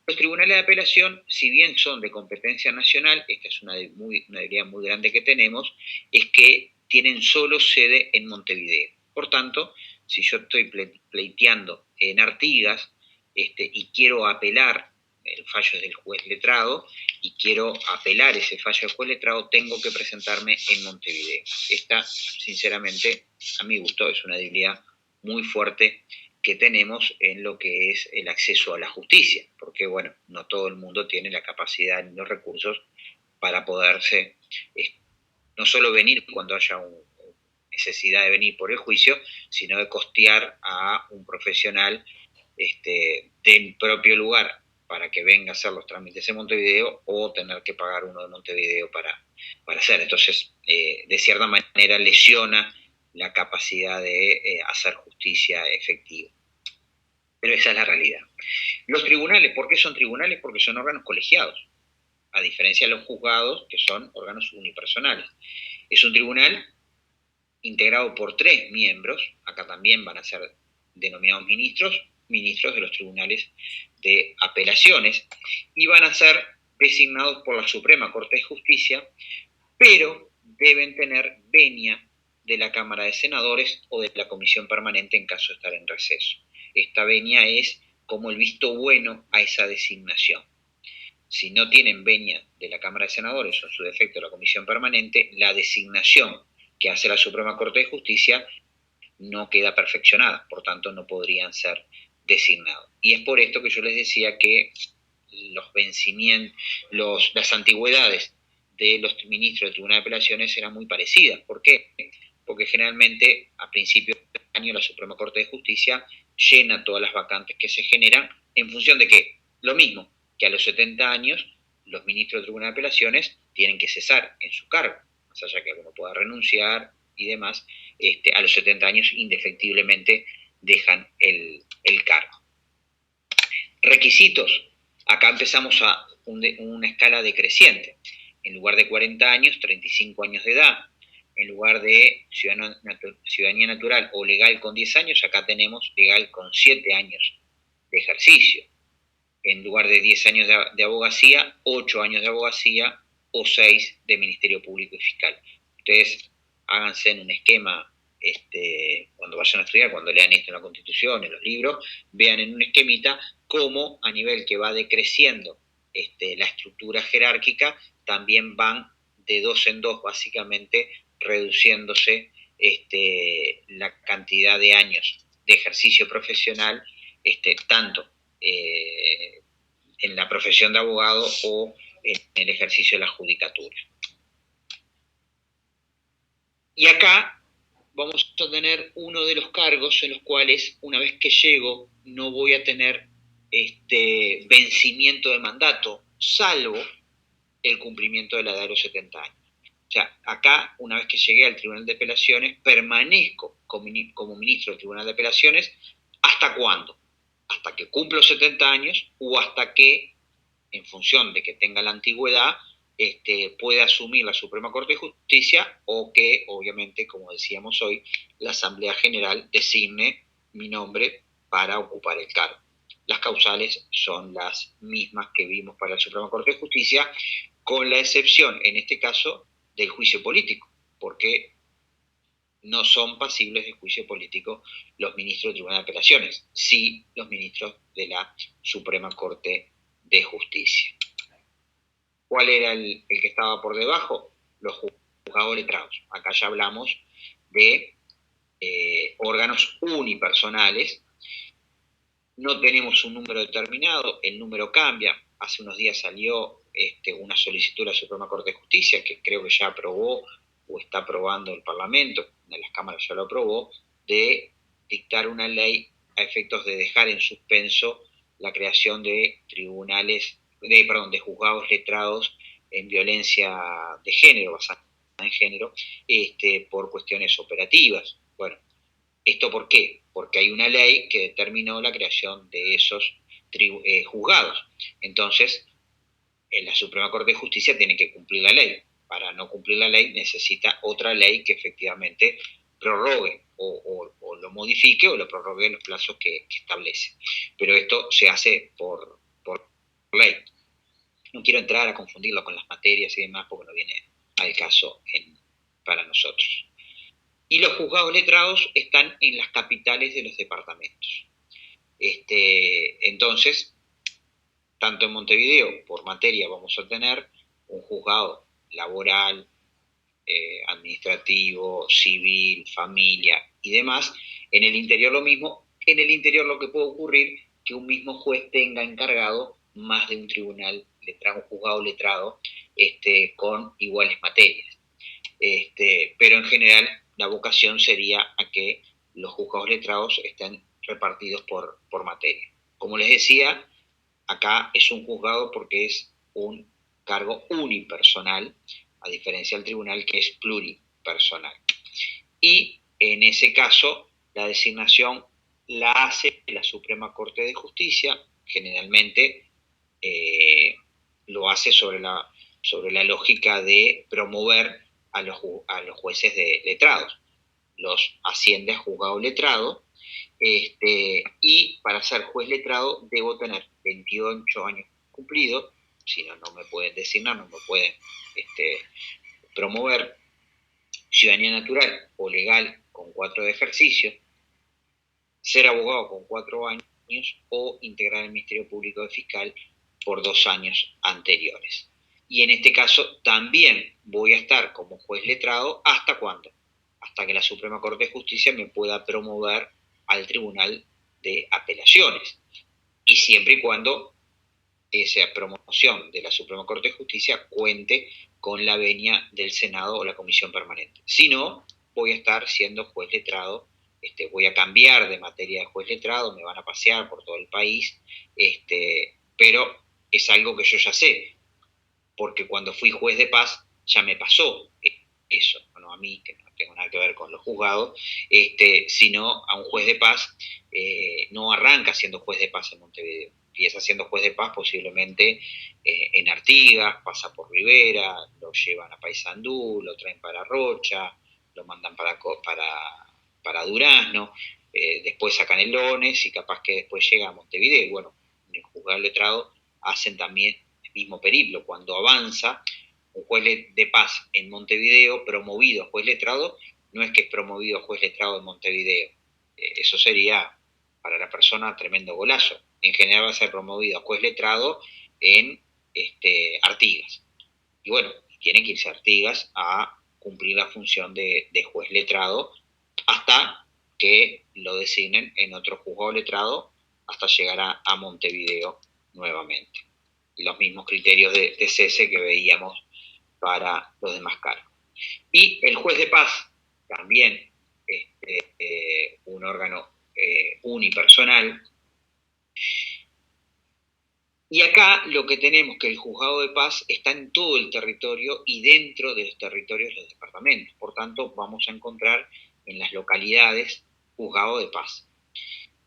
Los tribunales de apelación, si bien son de competencia nacional, esta es una debilidad muy grande que tenemos, es que tienen solo sede en Montevideo. Por tanto, si yo estoy pleiteando en Artigas y quiero apelar el fallo del juez letrado y quiero apelar ese fallo del juez letrado, tengo que presentarme en Montevideo. Esta, sinceramente, a mi gusto, es una debilidad muy fuerte que tenemos en lo que es el acceso a la justicia, porque, bueno, no todo el mundo tiene la capacidad ni los recursos para poderse, no solo venir cuando haya necesidad de venir por el juicio, sino de costear a un profesional del propio lugar para que venga a hacer los trámites en Montevideo, o tener que pagar uno de Montevideo para hacer. Entonces, de cierta manera, lesiona la capacidad de hacer justicia efectiva. Pero esa es la realidad. Los tribunales, ¿por qué son tribunales? Porque son órganos colegiados, a diferencia de los juzgados, que son órganos unipersonales. Es un tribunal integrado por 3 miembros, acá también van a ser denominados ministros de los tribunales de apelaciones, y van a ser designados por la Suprema Corte de Justicia, pero deben tener venia de la Cámara de Senadores o de la Comisión Permanente en caso de estar en receso. Esta venia es como el visto bueno a esa designación. Si no tienen venia de la Cámara de Senadores o en su defecto de la Comisión Permanente, la designación que hace la Suprema Corte de Justicia no queda perfeccionada, por tanto no podrían ser designados. Y es por esto que yo les decía que los vencimientos, las antigüedades de los ministros del Tribunal de Apelaciones eran muy parecidas. ¿Por qué? Porque generalmente a principios de año la Suprema Corte de Justicia llena todas las vacantes que se generan en función de ¿qué? Lo mismo que a los 70 años los ministros del Tribunal de Apelaciones tienen que cesar en su cargo, más allá que alguno pueda renunciar y demás, a los 70 años indefectiblemente dejan el cargo. Requisitos. Acá empezamos a una escala decreciente. En lugar de 40 años, 35 años de edad. En lugar de ciudadanía natural o legal con 10 años, acá tenemos legal con 7 años de ejercicio. En lugar de 10 años de abogacía, 8 años de abogacía o 6 de Ministerio Público y Fiscal. Ustedes háganse en un esquema, cuando vayan a estudiar, cuando lean esto en la Constitución, en los libros, vean en un esquemita cómo a nivel que va decreciendo la estructura jerárquica, también van de 2 en 2, básicamente reduciéndose la cantidad de años de ejercicio profesional, tanto en la profesión de abogado o en el ejercicio de la judicatura. Y acá vamos a tener uno de los cargos en los cuales, una vez que llego, no voy a tener vencimiento de mandato, salvo el cumplimiento de la edad de los 70 años. O sea, acá, una vez que llegué al Tribunal de Apelaciones, permanezco como ministro del Tribunal de Apelaciones. ¿Hasta cuándo? Hasta que cumplo 70 años o hasta que, en función de que tenga la antigüedad, pueda asumir la Suprema Corte de Justicia, o que, obviamente, como decíamos hoy, la Asamblea General designe mi nombre para ocupar el cargo. Las causales son las mismas que vimos para la Suprema Corte de Justicia, con la excepción, en este caso, del juicio político, porque no son pasibles de juicio político los ministros del Tribunal de Apelaciones, sí los ministros de la Suprema Corte de Justicia. ¿Cuál era el que estaba por debajo? Los juzgados letrados. Acá ya hablamos de órganos unipersonales. No tenemos un número determinado, el número cambia. Hace unos días salió una solicitud a la Suprema Corte de Justicia, que creo que ya aprobó o está aprobando el Parlamento, de las cámaras ya lo aprobó, de dictar una ley a efectos de dejar en suspenso la creación de tribunales, de juzgados letrados en violencia de género, basada en género, por cuestiones operativas. Bueno, ¿esto por qué? Porque hay una ley que determinó la creación de esos juzgados. Entonces, la Suprema Corte de Justicia tiene que cumplir la ley. Para no cumplir la ley necesita otra ley que efectivamente prorrogue o lo modifique o lo prorrogue en los plazos que establece. Pero esto se hace por ley. No quiero entrar a confundirlo con las materias y demás porque no viene al caso para nosotros. Y los juzgados letrados están en las capitales de los departamentos. Entonces, tanto en Montevideo, por materia, vamos a tener un juzgado laboral, administrativo, civil, familia y demás. En el interior lo mismo. En el interior lo que puede ocurrir que un mismo juez tenga encargado más de un tribunal letrado, un juzgado letrado, con iguales materias. Pero en general la vocación sería a que los juzgados letrados estén repartidos por materia. Como les decía, acá es un juzgado porque es un cargo unipersonal, a diferencia del tribunal que es pluripersonal. Y en ese caso, la designación la hace la Suprema Corte de Justicia, generalmente lo hace sobre la lógica de promover a los jueces letrados. Los asciende a juzgado letrado, y para ser juez letrado debo tener 28 años cumplidos, si no, no me pueden designar, no me pueden promover, ciudadanía natural o legal con 4 de ejercicio, ser abogado con 4 años o integrar el Ministerio Público de Fiscal por 2 años anteriores. Y en este caso también voy a estar como juez letrado, ¿hasta cuándo? Hasta que la Suprema Corte de Justicia me pueda promover al Tribunal de Apelaciones. Y siempre y cuando esa promoción de la Suprema Corte de Justicia cuente con la venia del Senado o la Comisión Permanente. Si no, voy a estar siendo juez letrado, voy a cambiar de materia de juez letrado, me van a pasear por todo el país, pero es algo que yo ya sé, porque cuando fui juez de paz ya me pasó eso, no a mí, que no tengo nada que ver con los juzgados, sino a un juez de paz. No arranca siendo juez de paz en Montevideo, empieza siendo juez de paz posiblemente en Artigas, pasa por Rivera, lo llevan a Paysandú, lo traen para Rocha, lo mandan para Durazno, después a Canelones y capaz que después llega a Montevideo. Bueno, en el juzgado letrado hacen también el mismo periplo. Cuando avanza un juez de paz en Montevideo, promovido a juez letrado, no es que es promovido a juez letrado en Montevideo. Eso sería para la persona tremendo golazo. En general va a ser promovido a juez letrado en Artigas. Y bueno, tiene que irse a Artigas a cumplir la función de juez letrado hasta que lo designen en otro juzgado letrado, hasta llegar a Montevideo nuevamente. Los mismos criterios de cese que veíamos para los demás cargos. Y el juez de paz, también un órgano unipersonal. Y acá lo que tenemos que el juzgado de paz está en todo el territorio y dentro de los territorios de los departamentos. Por tanto, vamos a encontrar en las localidades juzgado de paz.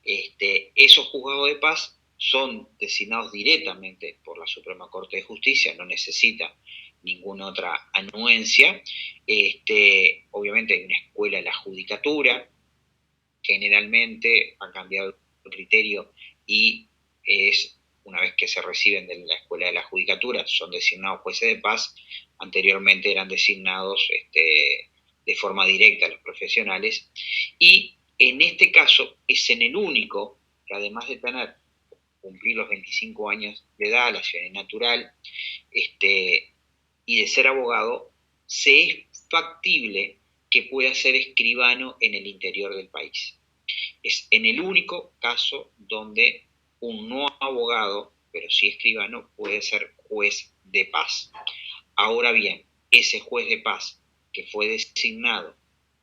Esos juzgados de paz son designados directamente por la Suprema Corte de Justicia, no necesitan ninguna otra anuencia. Obviamente hay una escuela de la judicatura, generalmente ha cambiado el criterio y es, una vez que se reciben de la escuela de la judicatura, son designados jueces de paz. Anteriormente eran designados de forma directa los profesionales, y en este caso es en el único que, además de cumplir los 25 años de edad, la ciudadanía natural, y de ser abogado, se es factible que pueda ser escribano en el interior del país. Es en el único caso donde un no abogado, pero sí escribano, puede ser juez de paz. Ahora bien, ese juez de paz que fue designado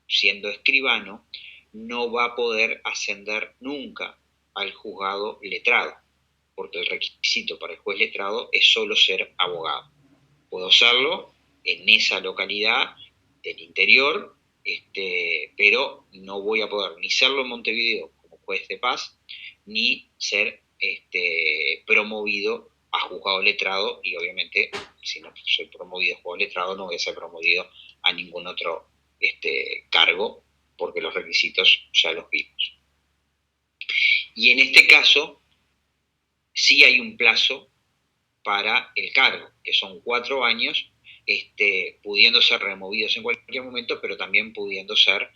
siendo escribano no va a poder ascender nunca al juzgado letrado, porque el requisito para el juez letrado es solo ser abogado. Puedo serlo en esa localidad del interior, pero no voy a poder ni serlo en Montevideo como juez de paz, ni ser promovido a juzgado letrado, y obviamente si no soy promovido a juzgado letrado no voy a ser promovido a ningún otro cargo, porque los requisitos ya los vimos. Y en este caso sí hay un plazo para el cargo, que son 4 años, pudiendo ser removidos en cualquier momento, pero también pudiendo ser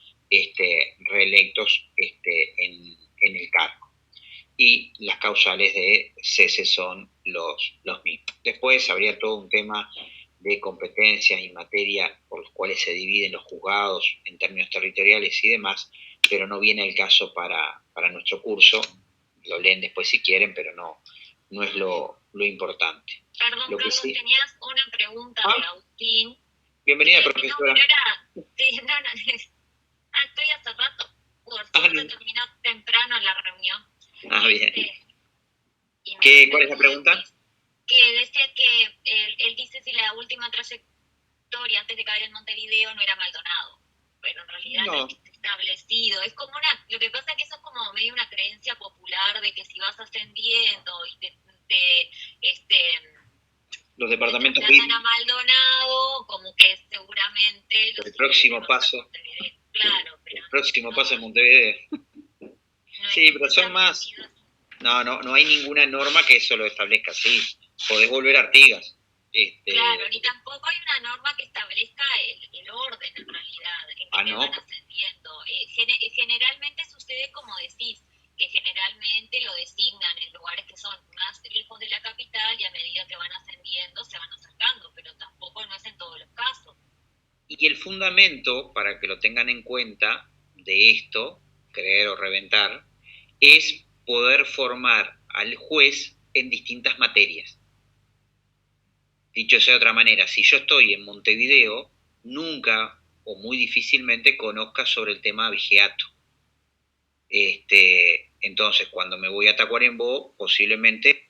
reelectos en el cargo. Y las causales de cese son los mismos. Después habría todo un tema de competencias y materia por los cuales se dividen los juzgados en términos territoriales y demás, pero no viene el caso para nuestro curso. Lo leen después si quieren, pero no es lo importante. Perdón, Lo que Carlos, sí... tenías una pregunta de Agustín. Bienvenida, profesora. Estoy hace rato, por suerte terminó temprano la reunión. Bien. ¿Cuál es la pregunta? Que decía que él dice si la última trayectoria antes de caer en Montevideo no era Maldonado, pero en realidad no está establecido. Es como lo que pasa es que eso es como medio una creencia popular de que si vas ascendiendo y los departamentos pasan a Maldonado, como que seguramente el próximo paso. Claro, pero el próximo paso en Montevideo. Sí, pero son más. No hay ninguna norma que eso lo establezca así. Podés volver a Artigas. Claro, ni tampoco hay una norma que establezca el orden en realidad, en que van ascendiendo. Generalmente sucede como decís, que generalmente lo designan en lugares que son más lejos de la capital y a medida que van ascendiendo se van acercando, pero tampoco no es en todos los casos. Y el fundamento, para que lo tengan en cuenta, de esto, creer o reventar, es poder formar al juez en distintas materias. Dicho sea de otra manera, si yo estoy en Montevideo, nunca o muy difícilmente conozca sobre el tema abigeato. Entonces, cuando me voy a Tacuarembó, posiblemente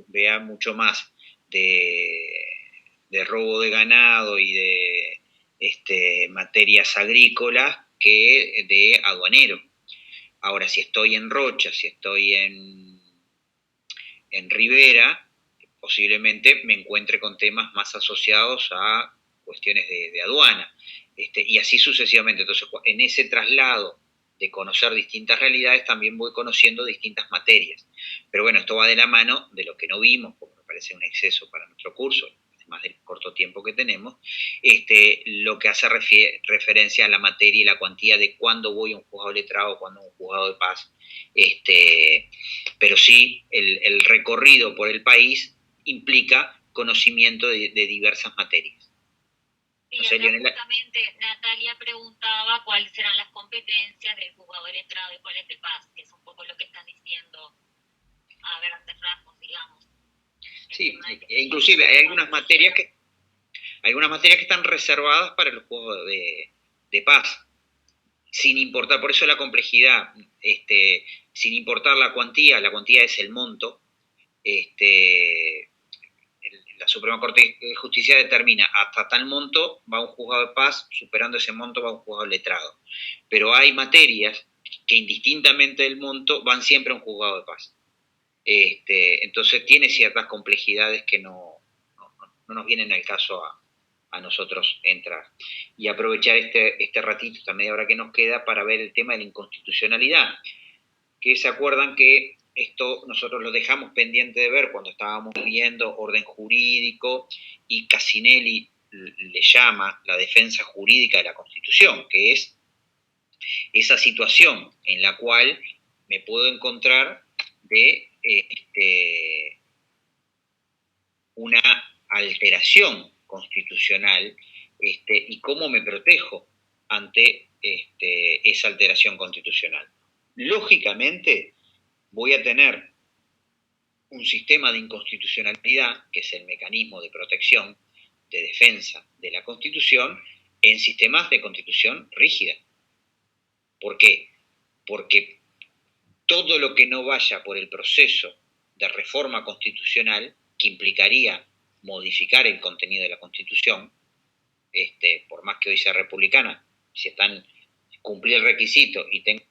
vea mucho más de robo de ganado y de materias agrícolas que de aduanero. Ahora, si estoy en Rocha, si estoy en Rivera, posiblemente me encuentre con temas más asociados a cuestiones de aduana, y así sucesivamente. Entonces, en ese traslado de conocer distintas realidades, también voy conociendo distintas materias. Pero bueno, esto va de la mano de lo que no vimos, porque me parece un exceso para nuestro curso, además del corto tiempo que tenemos, lo que hace referencia a la materia y la cuantía de cuándo voy a un juzgado letrado, cuándo a un juzgado de paz. Pero sí, el recorrido por el país implica conocimiento de diversas materias. Sí, justamente Natalia preguntaba cuáles serán las competencias del juzgado letrado y cuáles de paz, que es un poco lo que están diciendo a grandes rasgos, digamos. Sí, inclusive hay algunas materias que están reservadas para el juzgado de paz, sin importar, por eso la complejidad, sin importar la cuantía es el monto. La Suprema Corte de Justicia determina hasta tal monto va a un juzgado de paz, superando ese monto va a un juzgado letrado. Pero hay materias que indistintamente del monto van siempre a un juzgado de paz. Entonces tiene ciertas complejidades que no nos vienen al caso a nosotros entrar. Y aprovechar este ratito, esta media hora que nos queda, para ver el tema de la inconstitucionalidad. Que se acuerdan que esto nosotros lo dejamos pendiente de ver cuando estábamos viendo orden jurídico, y Cassinelli le llama la defensa jurídica de la Constitución, que es esa situación en la cual me puedo encontrar de una alteración constitucional, y cómo me protejo ante esa alteración constitucional. Lógicamente, voy a tener un sistema de inconstitucionalidad, que es el mecanismo de protección, de defensa de la Constitución, en sistemas de constitución rígida. ¿Por qué? Porque todo lo que no vaya por el proceso de reforma constitucional, que implicaría modificar el contenido de la Constitución, por más que hoy sea republicana, si están cumplir el requisito y tengo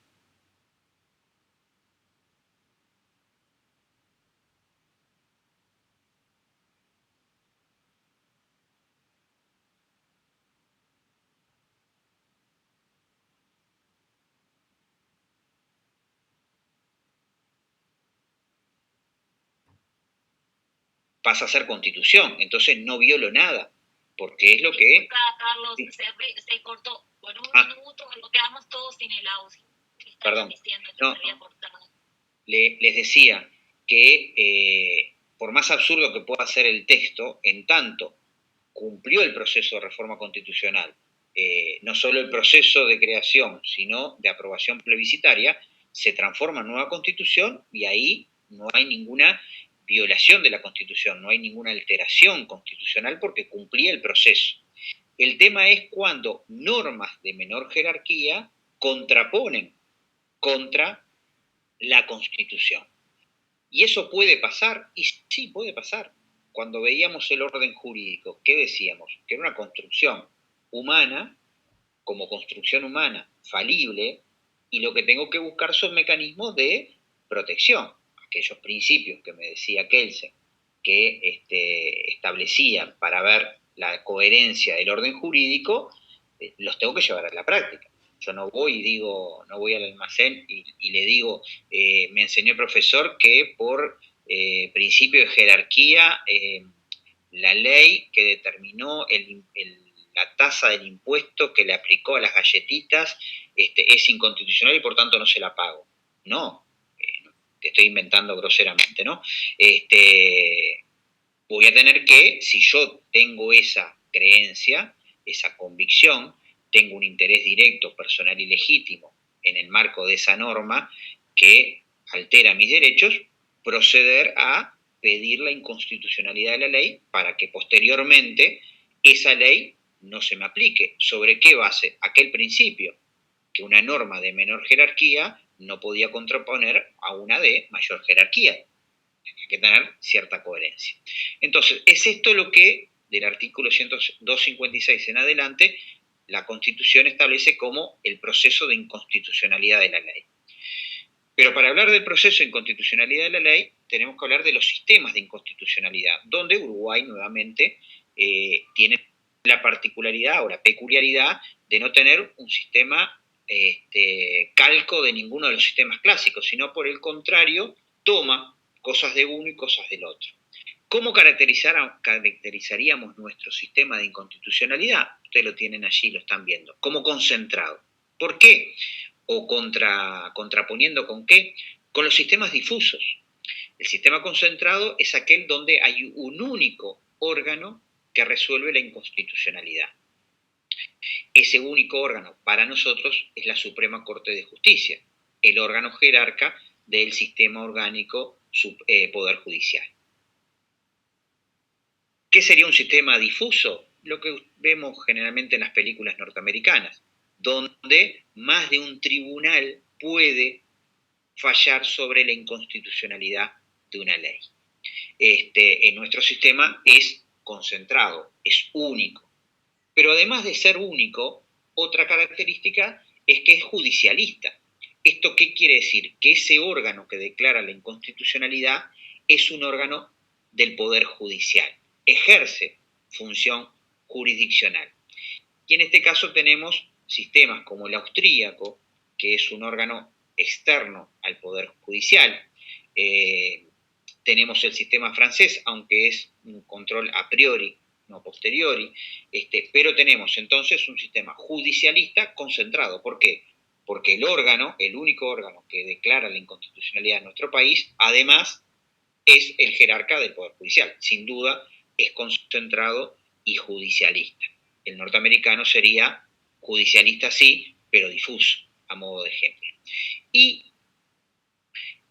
pasa a ser constitución, entonces no violo nada, porque es lo que... Carlos, sí. se cortó por un minuto, nos quedamos todos sin el audio. Perdón, no, les decía que por más absurdo que pueda ser el texto, en tanto cumplió el proceso de reforma constitucional, no solo el proceso de creación, sino de aprobación plebiscitaria, se transforma en nueva constitución y ahí no hay ninguna violación de la Constitución, no hay ninguna alteración constitucional porque cumplía el proceso. El tema es cuando normas de menor jerarquía contraponen contra la Constitución. ¿Y eso puede pasar? Y sí, puede pasar. Cuando veíamos el orden jurídico, ¿qué decíamos? Que era una construcción humana, como construcción humana, falible, y lo que tengo que buscar son mecanismos de protección. Aquellos principios que me decía Kelsen, que establecían para ver la coherencia del orden jurídico, los tengo que llevar a la práctica. Yo no voy y digo, no voy al almacén y le digo, me enseñó el profesor que por principio de jerarquía, la ley que determinó la tasa del impuesto que le aplicó a las galletitas es inconstitucional y por tanto no se la pago. No, te estoy inventando groseramente, ¿no? Voy a tener que, si yo tengo esa creencia, esa convicción, tengo un interés directo, personal y legítimo en el marco de esa norma que altera mis derechos, proceder a pedir la inconstitucionalidad de la ley para que posteriormente esa ley no se me aplique. ¿Sobre qué base? Aquel principio, que una norma de menor jerarquía no podía contraponer a una de mayor jerarquía. Hay que tener cierta coherencia. Entonces, es esto lo que del artículo 256 en adelante la Constitución establece como el proceso de inconstitucionalidad de la ley. Pero para hablar del proceso de inconstitucionalidad de la ley, tenemos que hablar de los sistemas de inconstitucionalidad, donde Uruguay nuevamente tiene la particularidad o la peculiaridad de no tener un sistema calco de ninguno de los sistemas clásicos, sino por el contrario, toma cosas de uno y cosas del otro. ¿Cómo caracterizaríamos nuestro sistema de inconstitucionalidad? Ustedes lo tienen allí, lo están viendo, como concentrado. ¿Por qué? O contraponiendo con qué, con los sistemas difusos. El sistema concentrado es aquel donde hay un único órgano que resuelve la inconstitucionalidad. Ese único órgano para nosotros es la Suprema Corte de Justicia, el órgano jerarca del sistema orgánico Poder Judicial. ¿Qué sería un sistema difuso? Lo que vemos generalmente en las películas norteamericanas, donde más de un tribunal puede fallar sobre la inconstitucionalidad de una ley. En nuestro sistema es concentrado, es único. Pero además de ser único, otra característica es que es judicialista. ¿Esto qué quiere decir? Que ese órgano que declara la inconstitucionalidad es un órgano del Poder Judicial, ejerce función jurisdiccional. Y en este caso tenemos sistemas como el austríaco, que es un órgano externo al Poder Judicial. Tenemos el sistema francés, aunque es un control a priori, no posteriori, pero tenemos entonces un sistema judicialista concentrado. ¿Por qué? Porque el órgano, el único órgano que declara la inconstitucionalidad de nuestro país, además es el jerarca del Poder Judicial. Sin duda es concentrado y judicialista. El norteamericano sería judicialista sí, pero difuso, a modo de ejemplo. Y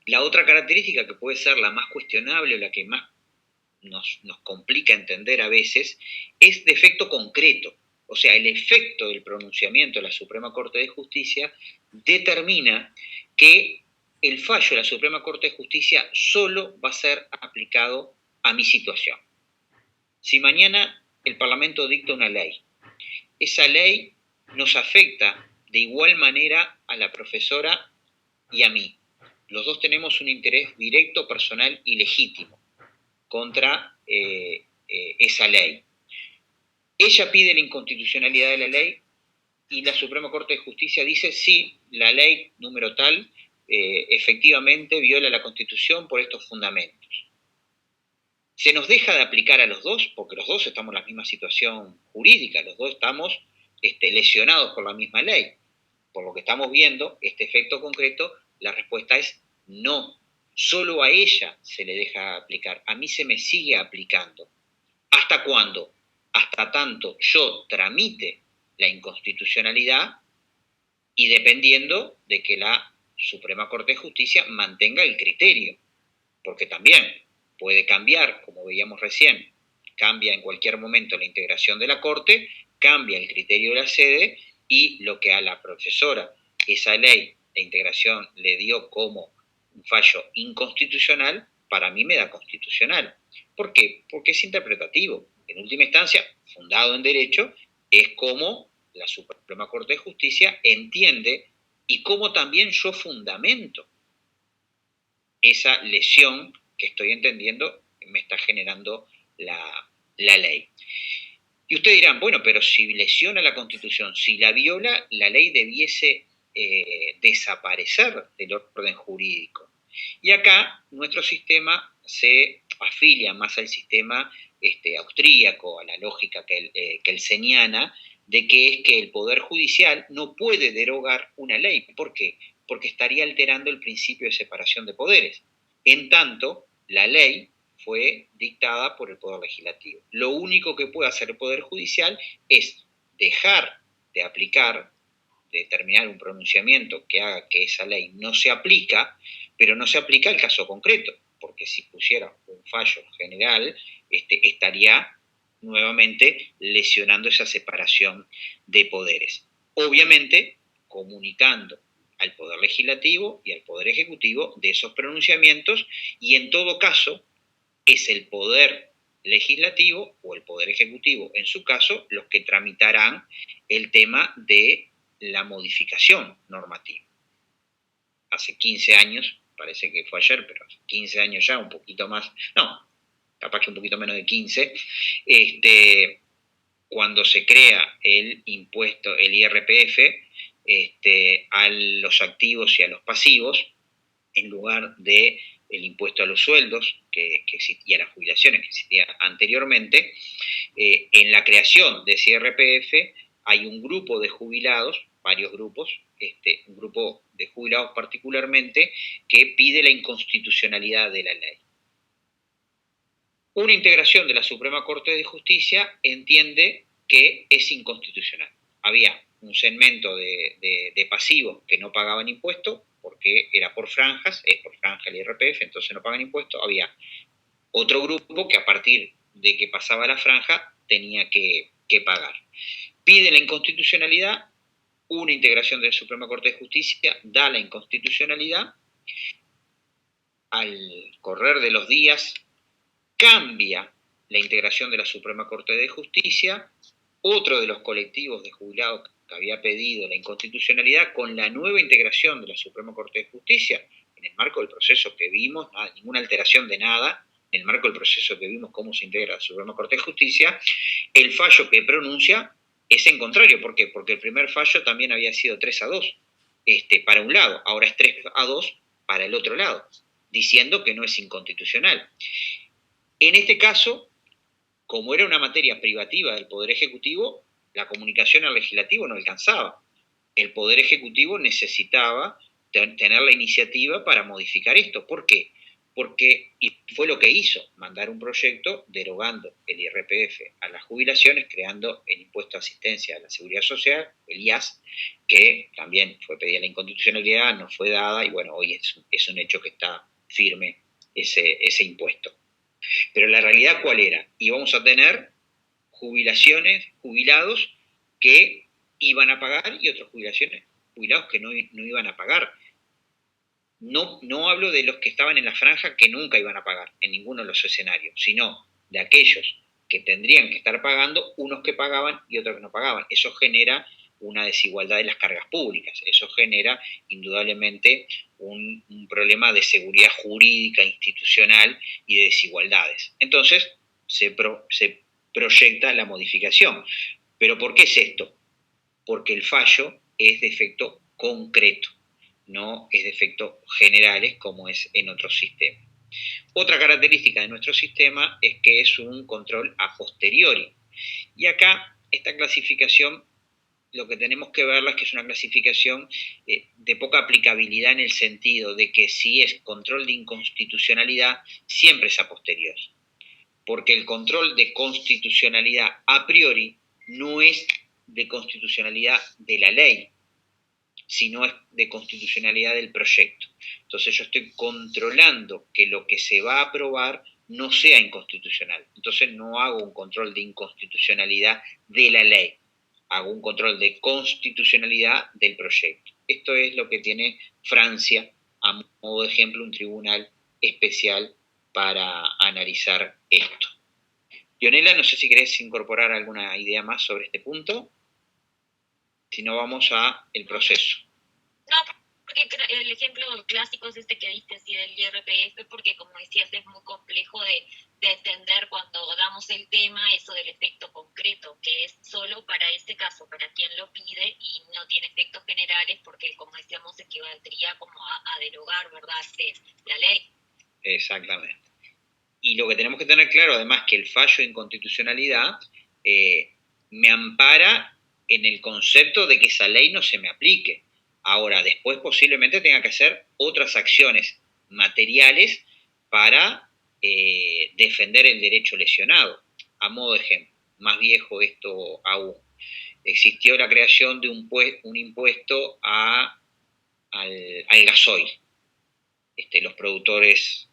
la otra característica que puede ser la más cuestionable o la que más nos complica entender a veces es de efecto concreto. O sea, el efecto del pronunciamiento de la Suprema Corte de Justicia determina que el fallo de la Suprema Corte de Justicia solo va a ser aplicado a mi situación. Si mañana el Parlamento dicta una ley, esa ley nos afecta de igual manera a la profesora y a mí. Los dos tenemos un interés directo, personal y legítimo contra esa ley. Ella pide la inconstitucionalidad de la ley y la Suprema Corte de Justicia dice sí, la ley número tal efectivamente viola la Constitución por estos fundamentos. Se nos deja de aplicar a los dos porque los dos estamos en la misma situación jurídica, los dos estamos lesionados por la misma ley. Por lo que estamos viendo, este efecto concreto, la respuesta es no. Solo a ella se le deja aplicar, a mí se me sigue aplicando. ¿Hasta cuándo? Hasta tanto yo tramite la inconstitucionalidad y dependiendo de que la Suprema Corte de Justicia mantenga el criterio, porque también puede cambiar, como veíamos recién, cambia en cualquier momento la integración de la Corte, cambia el criterio de la sede y lo que a la profesora esa ley de integración le dio como un fallo inconstitucional, para mí me da constitucional. ¿Por qué? Porque es interpretativo. En última instancia, fundado en derecho, es como la Suprema Corte de Justicia entiende y cómo también yo fundamento esa lesión que estoy entendiendo me está generando la ley. Y ustedes dirán, bueno, pero si lesiona la Constitución, si la viola, la ley debiese desaparecer del orden jurídico. Y acá nuestro sistema se afilia más al sistema austríaco, a la lógica que el señana, de que es que el Poder Judicial no puede derogar una ley. ¿Por qué? Porque estaría alterando el principio de separación de poderes. En tanto, la ley fue dictada por el Poder Legislativo. Lo único que puede hacer el Poder Judicial es dejar de aplicar, de determinar un pronunciamiento que haga que esa ley no se aplica, pero no se aplica al caso concreto, porque si pusiera un fallo general, estaría nuevamente lesionando esa separación de poderes. Obviamente, comunicando al Poder Legislativo y al Poder Ejecutivo de esos pronunciamientos, y en todo caso es el Poder Legislativo o el Poder Ejecutivo, en su caso, los que tramitarán el tema de la modificación normativa. Hace 15 años, parece que fue ayer, pero hace 15 años ya, un poquito más, no, capaz que un poquito menos de 15, cuando se crea el impuesto, el IRPF, a los activos y a los pasivos, en lugar de el impuesto a los sueldos que existía, a las jubilaciones que existía anteriormente, en la creación de ese IRPF hay un grupo de jubilados, varios grupos, un grupo de jubilados particularmente, que pide la inconstitucionalidad de la ley. Una integración de la Suprema Corte de Justicia entiende que es inconstitucional. Había un segmento de pasivos que no pagaban impuestos, porque era por franjas, es por franja el IRPF, entonces no pagan impuestos. Había otro grupo que a partir de que pasaba la franja tenía que pagar. Pide la inconstitucionalidad, una integración de la Suprema Corte de Justicia da la inconstitucionalidad. Al correr de los días cambia la integración de la Suprema Corte de Justicia, otro de los colectivos de jubilados que había pedido la inconstitucionalidad, con la nueva integración de la Suprema Corte de Justicia, en el marco del proceso que vimos, ninguna alteración de nada, en el marco del proceso que vimos cómo se integra la Suprema Corte de Justicia, el fallo que pronuncia es en contrario. ¿Por qué? Porque el primer fallo también había sido 3-2 para un lado, ahora es 3-2 para el otro lado, diciendo que no es inconstitucional. En este caso, como era una materia privativa del Poder Ejecutivo, la comunicación al Legislativo no alcanzaba. El Poder Ejecutivo necesitaba tener la iniciativa para modificar esto. ¿Por qué? y fue lo que hizo, mandar un proyecto derogando el IRPF a las jubilaciones, creando el impuesto de asistencia a la seguridad social, el IAS, que también fue pedida la inconstitucionalidad, no fue dada, y bueno, hoy es un hecho que está firme ese impuesto. Pero la realidad, ¿cuál era? Íbamos a tener jubilados que iban a pagar y otros jubilados que no iban a pagar. No hablo de los que estaban en la franja que nunca iban a pagar en ninguno de los escenarios, sino de aquellos que tendrían que estar pagando, unos que pagaban y otros que no pagaban. Eso genera una desigualdad de las cargas públicas, eso genera indudablemente un problema de seguridad jurídica, institucional y de desigualdades. Entonces se proyecta la modificación. ¿Pero por qué es esto? Porque el fallo es de efecto concreto, no es de efectos generales como es en otros sistemas. Otra característica de nuestro sistema es que es un control a posteriori. Y acá esta clasificación, lo que tenemos que verla es que es una clasificación de poca aplicabilidad en el sentido de que si es control de inconstitucionalidad, siempre es a posteriori. Porque el control de constitucionalidad a priori no es de constitucionalidad de la ley, sino es de constitucionalidad del proyecto. Entonces yo estoy controlando que lo que se va a aprobar no sea inconstitucional. Entonces no hago un control de inconstitucionalidad de la ley, hago un control de constitucionalidad del proyecto. Esto es lo que tiene Francia, a modo de ejemplo, un tribunal especial para analizar esto. Dionela, no sé si querés incorporar alguna idea más sobre este punto. Si no, vamos al proceso. No, porque el ejemplo clásico es este que diste, así del IRPF, porque como decías, es muy complejo de entender cuando damos el tema, eso del efecto concreto, que es solo para este caso, para quien lo pide, y no tiene efectos generales, porque como decíamos, equivaldría como a derogar, ¿verdad?, la ley. Exactamente. Y lo que tenemos que tener claro, además, que el fallo de inconstitucionalidad me ampara en el concepto de que esa ley no se me aplique. Ahora, después posiblemente tenga que hacer otras acciones materiales para defender el derecho lesionado. A modo de ejemplo, más viejo esto aún, existió la creación de un impuesto al gasoil. Los productores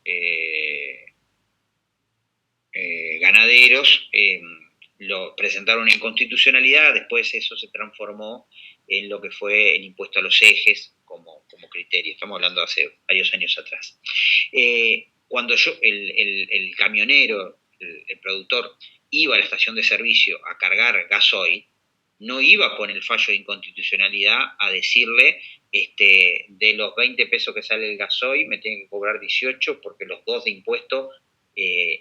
ganaderos lo presentaron en inconstitucionalidad, después eso se transformó en lo que fue el impuesto a los ejes como criterio. Estamos hablando hace varios años atrás. Cuando el camionero, el productor, iba a la estación de servicio a cargar gasoil, no iba con el fallo de inconstitucionalidad a decirle de los 20 pesos que sale el gasoil me tienen que cobrar 18 porque los 2 de impuesto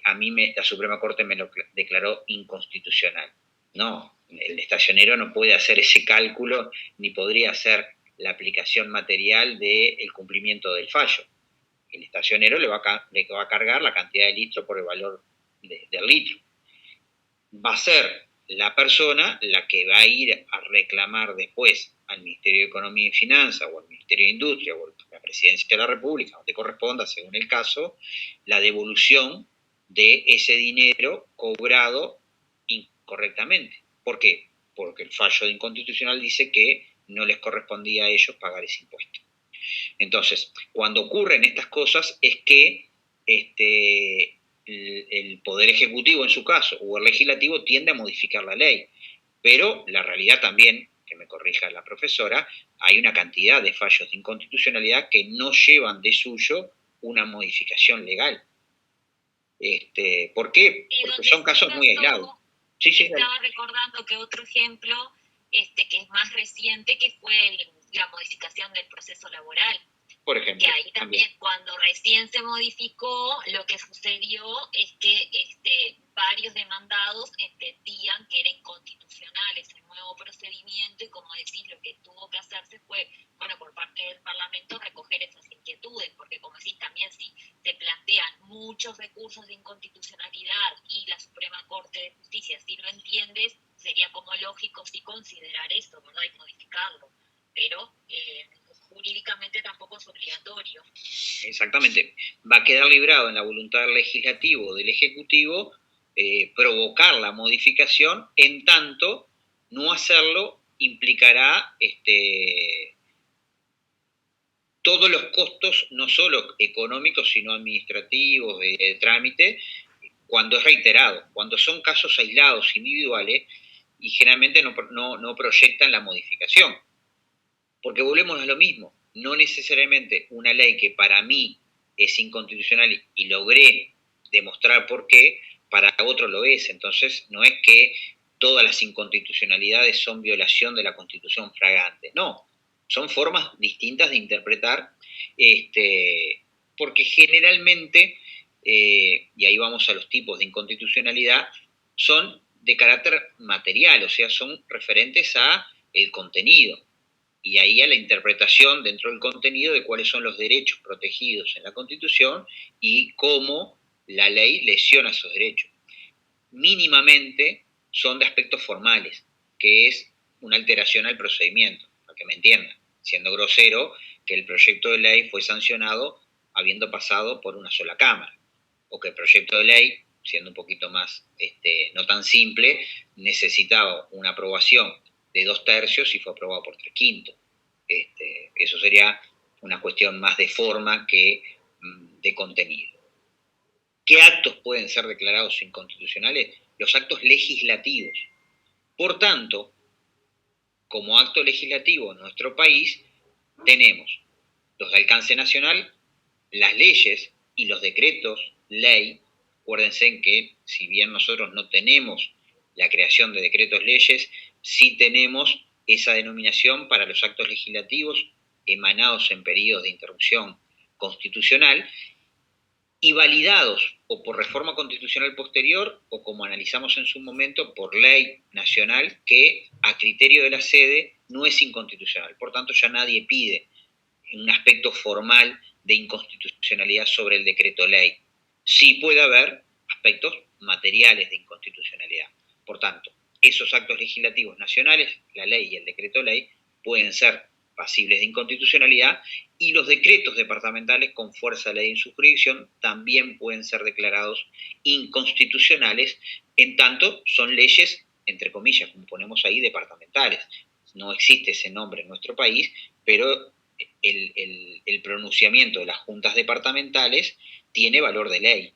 a mí la Suprema Corte me lo declaró inconstitucional. No, el estacionero no puede hacer ese cálculo ni podría hacer la aplicación material del cumplimiento del fallo. El estacionero le va a cargar la cantidad de litros por el valor del litro. Va a ser la persona la que va a ir a reclamar después al Ministerio de Economía y Finanzas o al Ministerio de Industria o a la Presidencia de la República, donde corresponda, según el caso, la devolución de ese dinero cobrado incorrectamente. ¿Por qué? Porque el fallo de inconstitucional dice que no les correspondía a ellos pagar ese impuesto. Entonces, cuando ocurren estas cosas es que el Poder Ejecutivo, en su caso, o el Legislativo, tiende a modificar la ley. Pero la realidad también, que me corrija la profesora, hay una cantidad de fallos de inconstitucionalidad que no llevan de suyo una modificación legal. ¿Por qué? Porque son casos muy aislados. Sí, estaba recordando que otro ejemplo, que es más reciente, que fue la modificación del proceso laboral. Por ejemplo. Que ahí también, cuando recién se modificó, lo que sucedió es que varios demandados entendían que era inconstitucional ese nuevo procedimiento y, como decís, lo que tuvo que hacerse fue, bueno, por parte del Parlamento, recoger esas inquietudes, porque, como decís, también si se plantean muchos recursos de inconstitucionalidad y la Suprema Corte de Justicia, si lo entiendes, sería como lógico sí considerar esto, ¿verdad?, y modificarlo. Pero jurídicamente tampoco es obligatorio. Exactamente. Va a quedar librado en la voluntad del legislativo o del ejecutivo provocar la modificación, en tanto no hacerlo implicará todos los costos, no solo económicos, sino administrativos, de trámite, cuando es reiterado. Cuando son casos aislados, individuales, y generalmente no proyectan la modificación. Porque volvemos a lo mismo, no necesariamente una ley que para mí es inconstitucional y logré demostrar por qué, para otro lo es. Entonces no es que todas las inconstitucionalidades son violación de la Constitución flagrante, no, son formas distintas de interpretar, porque generalmente, y ahí vamos a los tipos de inconstitucionalidad, son de carácter material, o sea, son referentes a el contenido, y ahí a la interpretación dentro del contenido de cuáles son los derechos protegidos en la Constitución y cómo la ley lesiona esos derechos. Mínimamente son de aspectos formales, que es una alteración al procedimiento, para que me entiendan, siendo grosero que el proyecto de ley fue sancionado habiendo pasado por una sola Cámara, o que el proyecto de ley, siendo un poquito más no tan simple, necesitaba una aprobación de 2/3 y fue aprobado por 3/5. Eso sería una cuestión más de forma que de contenido. ¿Qué actos pueden ser declarados inconstitucionales? Los actos legislativos. Por tanto, como acto legislativo en nuestro país, tenemos los de alcance nacional, las leyes y los decretos ley. Acuérdense que si bien nosotros no tenemos la creación de decretos leyes, sí tenemos esa denominación para los actos legislativos emanados en periodos de interrupción constitucional y validados o por reforma constitucional posterior o, como analizamos en su momento, por ley nacional que a criterio de la sede no es inconstitucional. Por tanto, ya nadie pide un aspecto formal de inconstitucionalidad sobre el decreto ley. Sí puede haber aspectos materiales de inconstitucionalidad. Por tanto, esos actos legislativos nacionales, la ley y el decreto ley, pueden ser pasibles de inconstitucionalidad, y los decretos departamentales con fuerza de ley en su jurisdicción también pueden ser declarados inconstitucionales, en tanto son leyes, entre comillas, como ponemos ahí, departamentales. No existe ese nombre en nuestro país, pero el pronunciamiento de las juntas departamentales tiene valor de ley.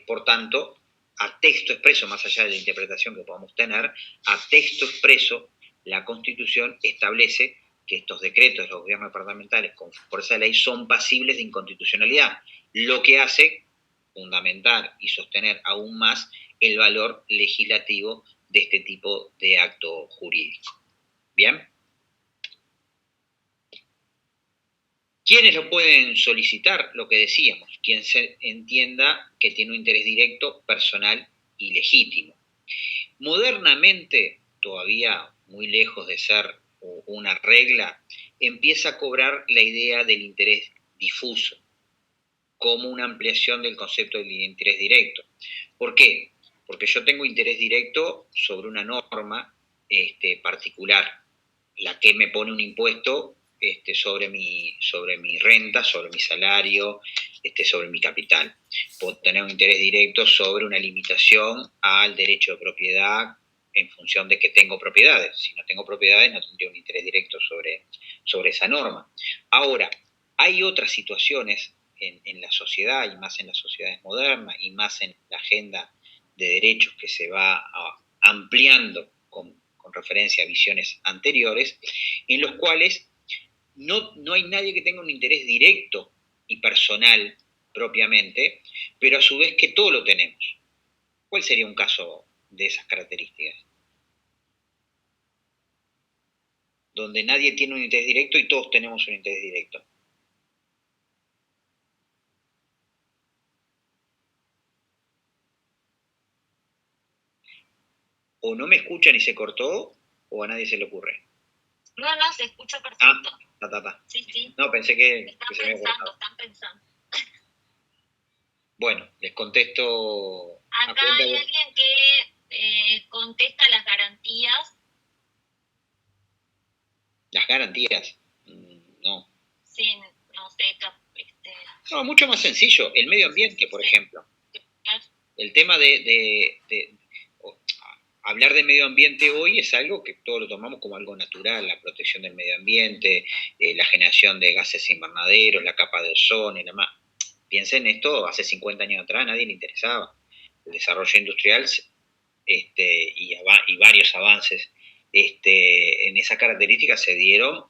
Por tanto, a texto expreso, más allá de la interpretación que podamos tener, a texto expreso, la Constitución establece que estos decretos de los gobiernos departamentales con fuerza de ley son pasibles de inconstitucionalidad, lo que hace fundamentar y sostener aún más el valor legislativo de este tipo de acto jurídico. ¿Bien? ¿Quiénes lo pueden solicitar? Lo que decíamos, quien se entienda que tiene un interés directo, personal y legítimo. Modernamente, todavía muy lejos de ser una regla, empieza a cobrar la idea del interés difuso como una ampliación del concepto del interés directo. ¿Por qué? Porque yo tengo interés directo sobre una norma particular, la que me pone un impuesto sobre mi renta, sobre mi salario, sobre mi capital. Puedo tener un interés directo sobre una limitación al derecho de propiedad en función de que tengo propiedades. Si no tengo propiedades, no tendría un interés directo sobre esa norma. Ahora, hay otras situaciones en la sociedad, y más en las sociedades modernas, y más en la agenda de derechos que se va ampliando con referencia a visiones anteriores, en los cuales no hay nadie que tenga un interés directo y personal propiamente, pero a su vez que todo lo tenemos. ¿Cuál sería un caso de esas características? Donde nadie tiene un interés directo y todos tenemos un interés directo. O no me escuchan y se cortó, o a nadie se le ocurre. No, se escucha perfecto. Sí. No, pensé que se me había cortado. Están pensando. Bueno, les contesto. Acá hay alguien que contesta las garantías. ¿Las garantías? No. sin, no sé, No, mucho más sencillo. El medio ambiente, por ejemplo. El tema hablar de medio ambiente hoy es algo que todos lo tomamos como algo natural, la protección del medio ambiente, la generación de gases invernaderos, la capa de ozono y demás. Piensen en esto, hace 50 años atrás a nadie le interesaba. El desarrollo industrial y varios avances en esa característica se dieron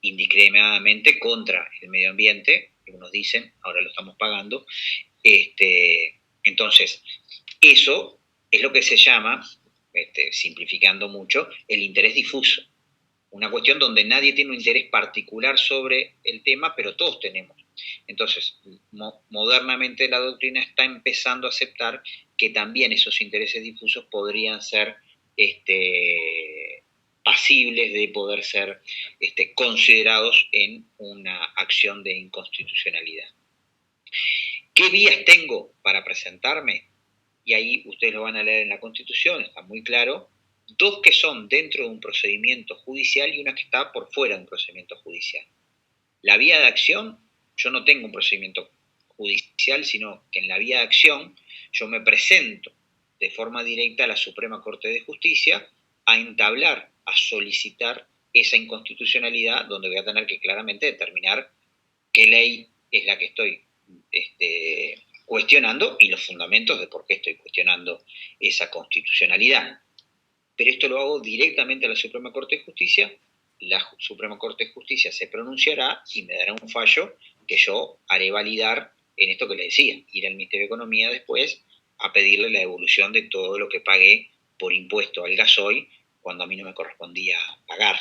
indiscriminadamente contra el medio ambiente, algunos dicen, ahora lo estamos pagando. Entonces, eso es lo que se llama, simplificando mucho, el interés difuso. Una cuestión donde nadie tiene un interés particular sobre el tema, pero todos tenemos. Entonces, modernamente la doctrina está empezando a aceptar que también esos intereses difusos podrían ser pasibles de poder ser considerados en una acción de inconstitucionalidad. ¿Qué vías tengo para presentarme? Y ahí ustedes lo van a leer en la Constitución, está muy claro. 2 que son dentro de un procedimiento judicial y una que está por fuera de un procedimiento judicial. La vía de acción, yo no tengo un procedimiento judicial, sino que en la vía de acción yo me presento de forma directa a la Suprema Corte de Justicia a entablar, a solicitar esa inconstitucionalidad, donde voy a tener que claramente determinar qué ley es la que estoy cuestionando y los fundamentos de por qué estoy cuestionando esa constitucionalidad. Pero esto lo hago directamente a la Suprema Corte de Justicia, la Suprema Corte de Justicia se pronunciará y me dará un fallo que yo haré validar en esto que le decía, ir al Ministerio de Economía después a pedirle la devolución de todo lo que pagué por impuesto al gasoil cuando a mí no me correspondía pagar.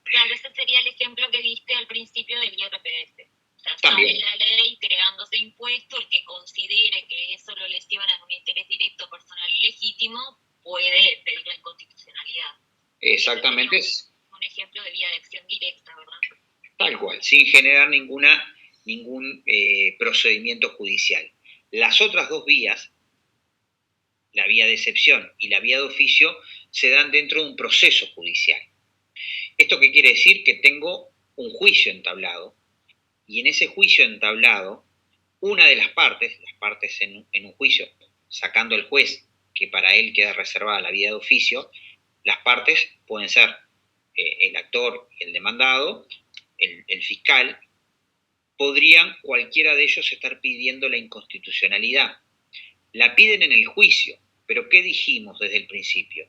Claro, ese sería el ejemplo que diste al principio del IRPF. O sea, También. sale la ley creándose impuesto, el que considere que eso lo lesiona en un interés directo, personal y legítimo, puede pedir la inconstitucionalidad. Exactamente. Es un ejemplo de vía de acción directa, ¿verdad? Tal cual, sin generar ningún procedimiento judicial. Las otras 2 vías, la vía de excepción y la vía de oficio, se dan dentro de un proceso judicial. ¿Esto qué quiere decir? Que tengo un juicio entablado, y en ese juicio entablado, una de las partes en un juicio, sacando el juez, que para él queda reservada la vía de oficio, las partes pueden ser el actor y el demandado, el fiscal, podrían cualquiera de ellos estar pidiendo la inconstitucionalidad. La piden en el juicio, pero ¿qué dijimos desde el principio?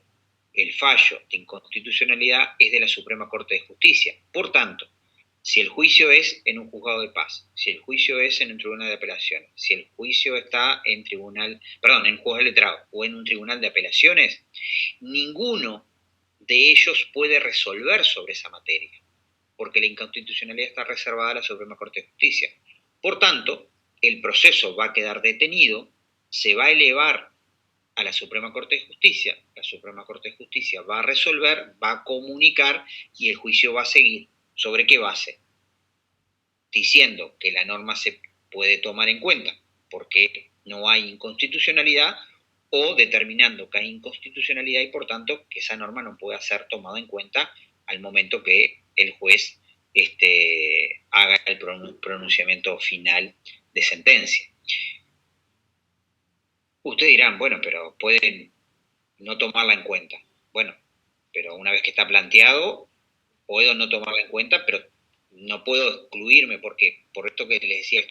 El fallo de inconstitucionalidad es de la Suprema Corte de Justicia. Por tanto, si el juicio es en un juzgado de paz, si el juicio es en un tribunal de apelaciones, si el juicio está en juzgado de letrado o en un tribunal de apelaciones, ninguno de ellos puede resolver sobre esa materia, porque la inconstitucionalidad está reservada a la Suprema Corte de Justicia. Por tanto, el proceso va a quedar detenido, se va a elevar a la Suprema Corte de Justicia, la Suprema Corte de Justicia va a resolver, va a comunicar y el juicio va a seguir. ¿Sobre qué base? Diciendo que la norma se puede tomar en cuenta porque no hay inconstitucionalidad, o determinando que hay inconstitucionalidad y por tanto que esa norma no puede ser tomada en cuenta al momento que el juez haga el pronunciamiento final de sentencia. Ustedes dirán, bueno, pero pueden no tomarla en cuenta. Bueno, pero una vez que está planteado, puedo no tomarla en cuenta, pero no puedo excluirme porque, por esto que les decía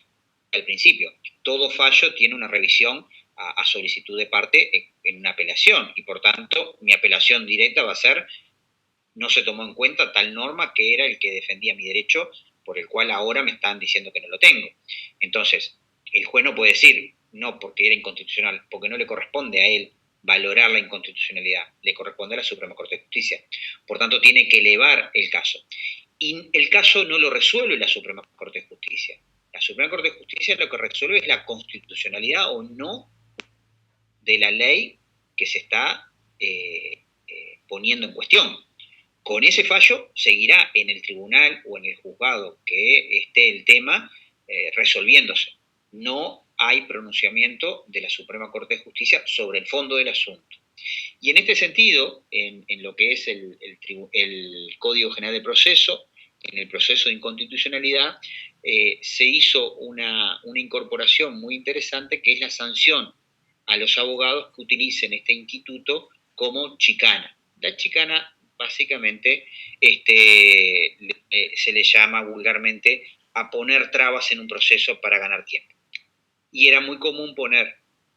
al principio, todo fallo tiene una revisión a solicitud de parte en una apelación y por tanto mi apelación directa va a ser: no se tomó en cuenta tal norma que era el que defendía mi derecho, por el cual ahora me están diciendo que no lo tengo. Entonces, el juez no puede decir no porque era inconstitucional, porque no le corresponde a él valorar la inconstitucionalidad, le corresponde a la Suprema Corte de Justicia. Por tanto, tiene que elevar el caso. Y el caso no lo resuelve la Suprema Corte de Justicia. La Suprema Corte de Justicia lo que resuelve es la constitucionalidad o no de la ley que se está poniendo en cuestión. Con ese fallo seguirá en el tribunal o en el juzgado que esté el tema resolviéndose. No hay pronunciamiento de la Suprema Corte de Justicia sobre el fondo del asunto. Y en este sentido, en lo que es el Código General de Proceso en el proceso de inconstitucionalidad, se hizo una incorporación muy interesante, que es la sanción a los abogados que utilicen este instituto como chicana. La chicana, básicamente, se le llama vulgarmente a poner trabas en un proceso para ganar tiempo. Y era muy común poner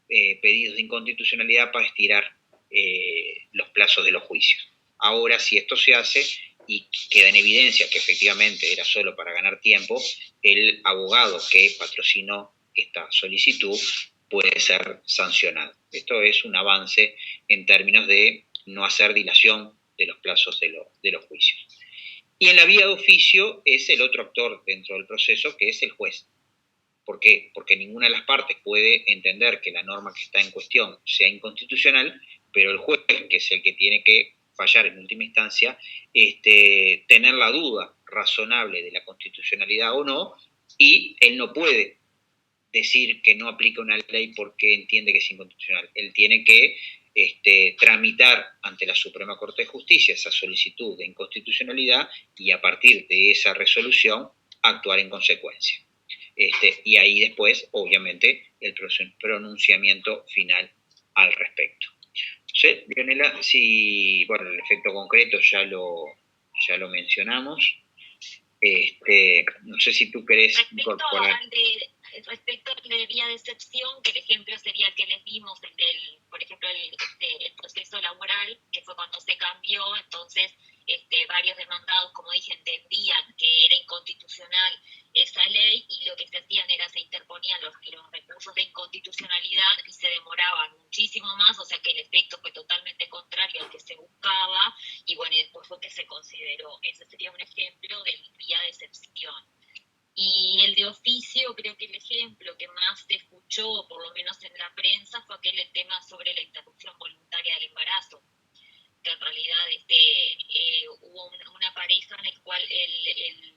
pedidos de inconstitucionalidad para estirar los plazos de los juicios. Ahora, si esto se hace y queda en evidencia que efectivamente era solo para ganar tiempo, el abogado que patrocinó esta solicitud puede ser sancionado. Esto es un avance en términos de no hacer dilación de los plazos de los juicios. Y en la vía de oficio es el otro actor dentro del proceso, que es el juez. ¿Por qué? Porque ninguna de las partes puede entender que la norma que está en cuestión sea inconstitucional, pero el juez, que es el que tiene que fallar en última instancia, tener la duda razonable de la constitucionalidad o no, y él no puede decir que no aplica una ley porque entiende que es inconstitucional. Él tiene que tramitar ante la Suprema Corte de Justicia esa solicitud de inconstitucionalidad y a partir de esa resolución actuar en consecuencia. Y ahí después, obviamente, el pronunciamiento final al respecto. ¿Sí, Leonela? Sí, bueno, el efecto concreto ya lo mencionamos. No sé si tú querés incorporar. Respecto a la vía de excepción, que el ejemplo sería el que les dimos, por ejemplo, el proceso laboral, que fue cuando se cambió, entonces varios demandados, como dije, entendían que era inconstitucional esa ley y lo que se hacían era se interponían los recursos de inconstitucionalidad y se demoraban muchísimo más, o sea que el efecto fue totalmente contrario al que se buscaba y bueno, después fue que se consideró. Ese sería un ejemplo de vía de excepción. Y el de oficio, creo que el ejemplo que más se escuchó, por lo menos en la prensa, fue aquel tema sobre la interrupción voluntaria del embarazo, que en realidad hubo una pareja en el cual el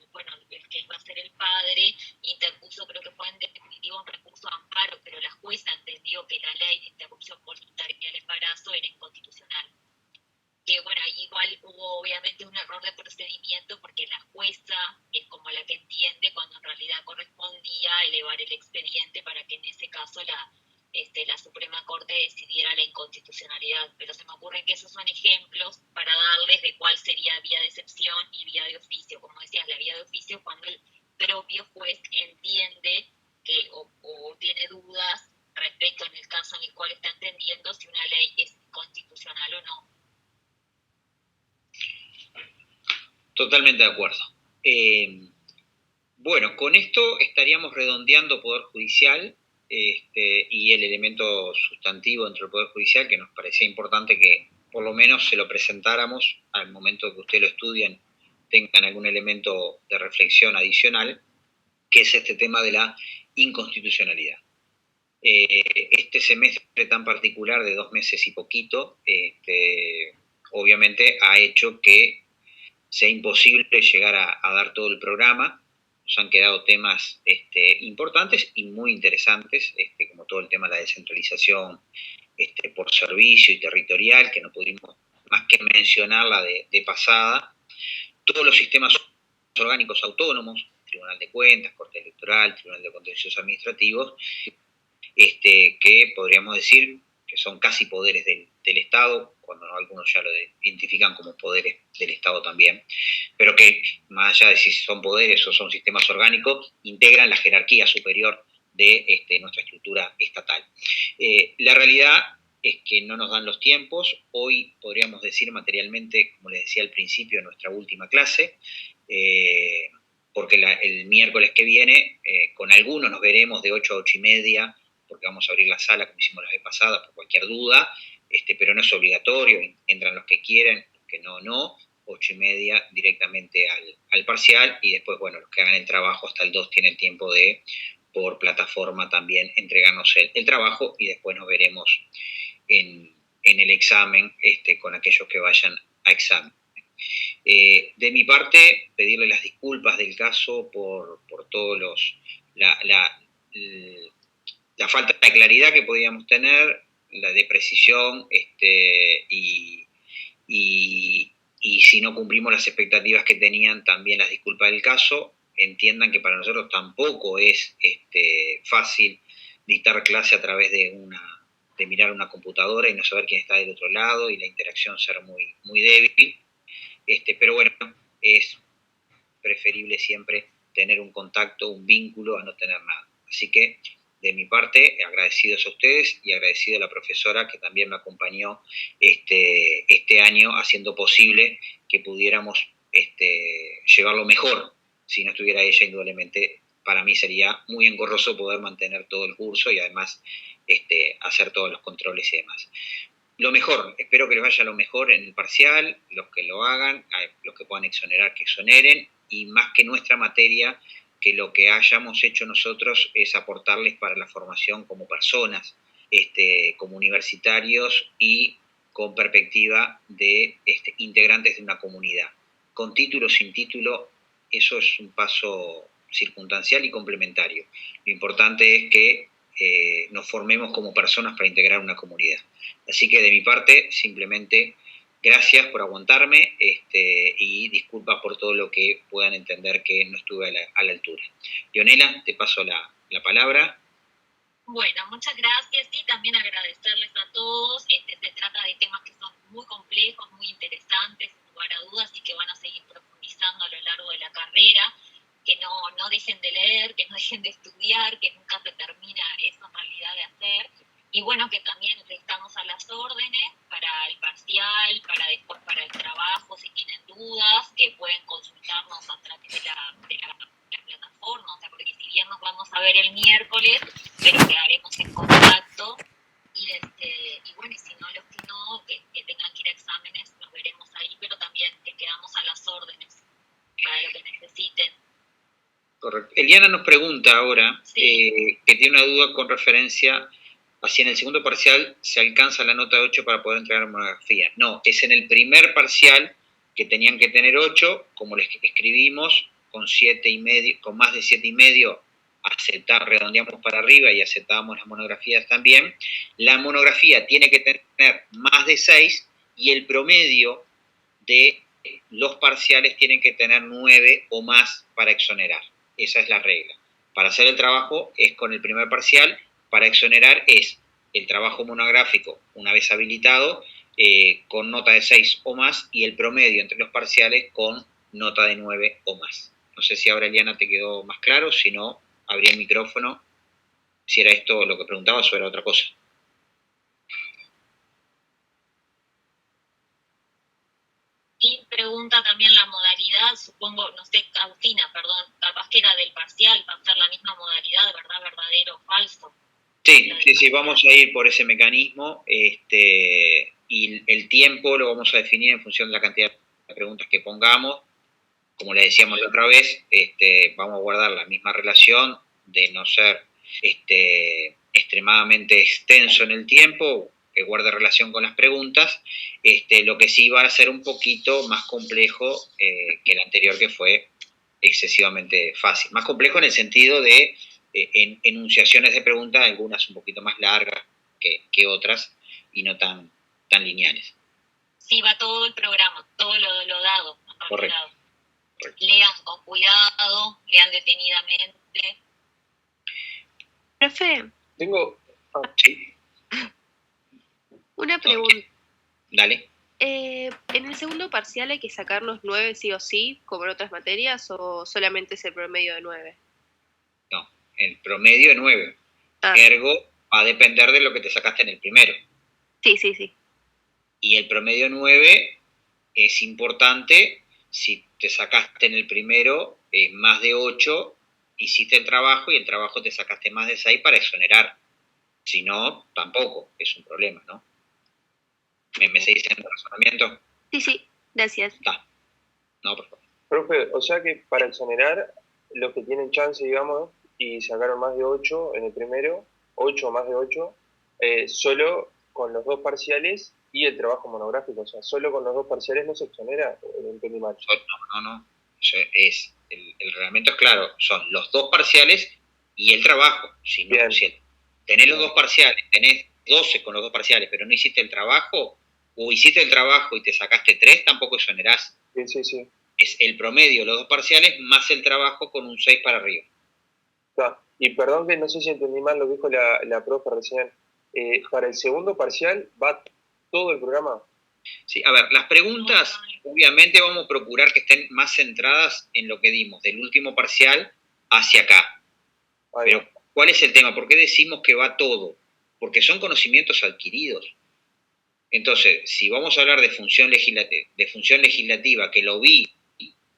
que va a ser el padre interpuso, creo que fue en definitivo un recurso de amparo, pero la jueza entendió que la ley de interrupción voluntaria del embarazo era inconstitucional. Que bueno, ahí igual hubo obviamente un error de procedimiento porque la jueza es como la que entiende cuando en realidad correspondía elevar el expediente para que en ese caso la Suprema Corte decidiera la inconstitucionalidad. Pero se me ocurre que esos son ejemplos para darles de cuál sería vía de excepción y vía de oficio. Como decías, la vía de oficio cuando el propio juez entiende que o tiene dudas respecto en el caso en el cual está entendiendo si una ley es constitucional o no. Totalmente de acuerdo. Bueno, con esto estaríamos redondeando Poder Judicial y el elemento sustantivo dentro del Poder Judicial, que nos parecía importante que por lo menos se lo presentáramos al momento que ustedes lo estudien, tengan algún elemento de reflexión adicional, que es este tema de la inconstitucionalidad. Este semestre tan particular de 2 meses y poquito, obviamente ha hecho que sea imposible llegar a dar todo el programa. Nos han quedado temas importantes y muy interesantes, como todo el tema de la descentralización por servicio y territorial, que no pudimos más que mencionarla de pasada. Todos los sistemas orgánicos autónomos, Tribunal de Cuentas, Corte Electoral, Tribunal de Contenciosos Administrativos, que podríamos decir que son casi poderes del Estado, cuando algunos ya lo identifican como poderes del Estado también, pero que más allá de si son poderes o son sistemas orgánicos, integran la jerarquía superior de nuestra estructura estatal. La realidad es que no nos dan los tiempos. Hoy podríamos decir materialmente, como les decía al principio, nuestra última clase, porque el miércoles que viene, con algunos nos veremos de 8 a 8:30, porque vamos a abrir la sala como hicimos la vez pasada por cualquier duda, pero no es obligatorio, entran los que quieren, los que no, 8:30 directamente al parcial, y después, bueno, los que hagan el trabajo hasta el 2 tienen tiempo de, por plataforma también, entregarnos el trabajo, y después nos veremos en el examen con aquellos que vayan a examen. De mi parte, pedirle las disculpas del caso por todos la falta de claridad que podíamos tener, la de precisión y y si no cumplimos las expectativas que tenían, también las disculpas del caso. Entiendan que para nosotros tampoco es fácil dictar clase a través de mirar una computadora y no saber quién está del otro lado y la interacción ser muy, muy débil. Pero bueno, es preferible siempre tener un contacto, un vínculo, a no tener nada. Así que, de mi parte, agradecidos a ustedes y agradecido a la profesora que también me acompañó este año, haciendo posible que pudiéramos llevarlo mejor. Si no estuviera ella, indudablemente, para mí sería muy engorroso poder mantener todo el curso y además hacer todos los controles y demás. Lo mejor, espero que les vaya lo mejor en el parcial, los que lo hagan, los que puedan exonerar, que exoneren, y más que nuestra materia, que lo que hayamos hecho nosotros es aportarles para la formación como personas, como universitarios y con perspectiva de integrantes de una comunidad. Con título o sin título, eso es un paso circunstancial y complementario. Lo importante es que nos formemos como personas para integrar una comunidad. Así que de mi parte, simplemente gracias por aguantarme y disculpas por todo lo que puedan entender que no estuve a la altura. Leonela, te paso la palabra. Bueno, muchas gracias y también agradecerles a todos. Se trata de temas que son muy complejos, muy interesantes, sin lugar a dudas, y que van a seguir profundizando a lo largo de la carrera. Que no dejen de leer, que no dejen de estudiar, que nunca se termina eso en realidad de hacer. Y bueno, que también estamos a las órdenes para el parcial, para después para el trabajo, si tienen dudas, que pueden consultarnos a través de la plataforma. O sea, porque si bien nos vamos a ver el miércoles, pero quedaremos en contacto. Y bueno, y si no, los que no, que tengan que ir a exámenes, nos veremos ahí, pero también que quedamos a las órdenes para lo que necesiten. Correcto. Eliana nos pregunta ahora, Sí. que tiene una duda con referencia a si en el segundo parcial se alcanza la nota de 8 para poder entregar monografía. No, es en el primer parcial que tenían que tener 8, como les escribimos, con 7,5, con más de 7,5, redondeamos para arriba y aceptábamos las monografías también. La monografía tiene que tener más de 6 y el promedio de los parciales tienen que tener 9 o más para exonerar. Esa es la regla. Para hacer el trabajo es con el primer parcial, para exonerar es el trabajo monográfico, una vez habilitado, con nota de 6 o más, y el promedio entre los parciales con nota de 9 o más. No sé si ahora, Eliana, te quedó más claro, si no, abrí el micrófono, si era esto lo que preguntabas o era otra cosa. Y pregunta también la modalidad, supongo, no sé, Agustina, perdón, capaz que era del parcial, va a ser la misma modalidad, ¿verdad? ¿Verdadero o falso? Sí, vamos a ir por ese mecanismo, y el tiempo lo vamos a definir en función de la cantidad de preguntas que pongamos. Como le decíamos la otra vez, vamos a guardar la misma relación de no ser extremadamente extenso en el tiempo, que guarde relación con las preguntas. Lo que sí va a ser un poquito más complejo que el anterior, que fue excesivamente fácil. Más complejo en el sentido de enunciaciones de preguntas, algunas un poquito más largas que otras y no tan lineales. Sí, va todo el programa, todo lo dado. Correcto. Lean con cuidado, lean detenidamente. Profe, Tengo Sí, una pregunta. dale. ¿En el segundo parcial hay que sacar los 9 sí o sí, como en otras materias, o solamente es el promedio de 9? No, el promedio de 9. Ergo, va a depender de lo que te sacaste en el primero. Sí. Y el promedio 9 es importante si te sacaste en el primero más de 8, hiciste el trabajo y el trabajo te sacaste más de 6 para exonerar. Si no, tampoco, es un problema, ¿no? ¿Me seguís en el razonamiento? Sí, gracias. No, por favor. Profe, o sea que para exonerar, los que tienen chance, digamos, y sacaron más de 8 en el primero, 8 o más de 8, solo con los 2 parciales y el trabajo monográfico, o sea, solo con los 2 parciales no se exonera, o entendí mal. No. Eso es, el reglamento es claro, son los 2 parciales y el trabajo. Si no, si tenés los 2 parciales, tenés 12 con los 2 parciales, pero no hiciste el trabajo, o hiciste el trabajo y te sacaste 3, tampoco exonerás. Sí. Es el promedio, los 2 parciales, más el trabajo con un 6 para arriba. Y perdón que no sé si entendí mal lo que dijo la profe recién. Para el segundo parcial va todo el programa. Sí, a ver, las preguntas, obviamente vamos a procurar que estén más centradas en lo que dimos, del último parcial hacia acá. Pero, ¿cuál es el tema? ¿Por qué decimos que va todo? Porque son conocimientos adquiridos. Entonces, si vamos a hablar de función legislativa, que lo vi,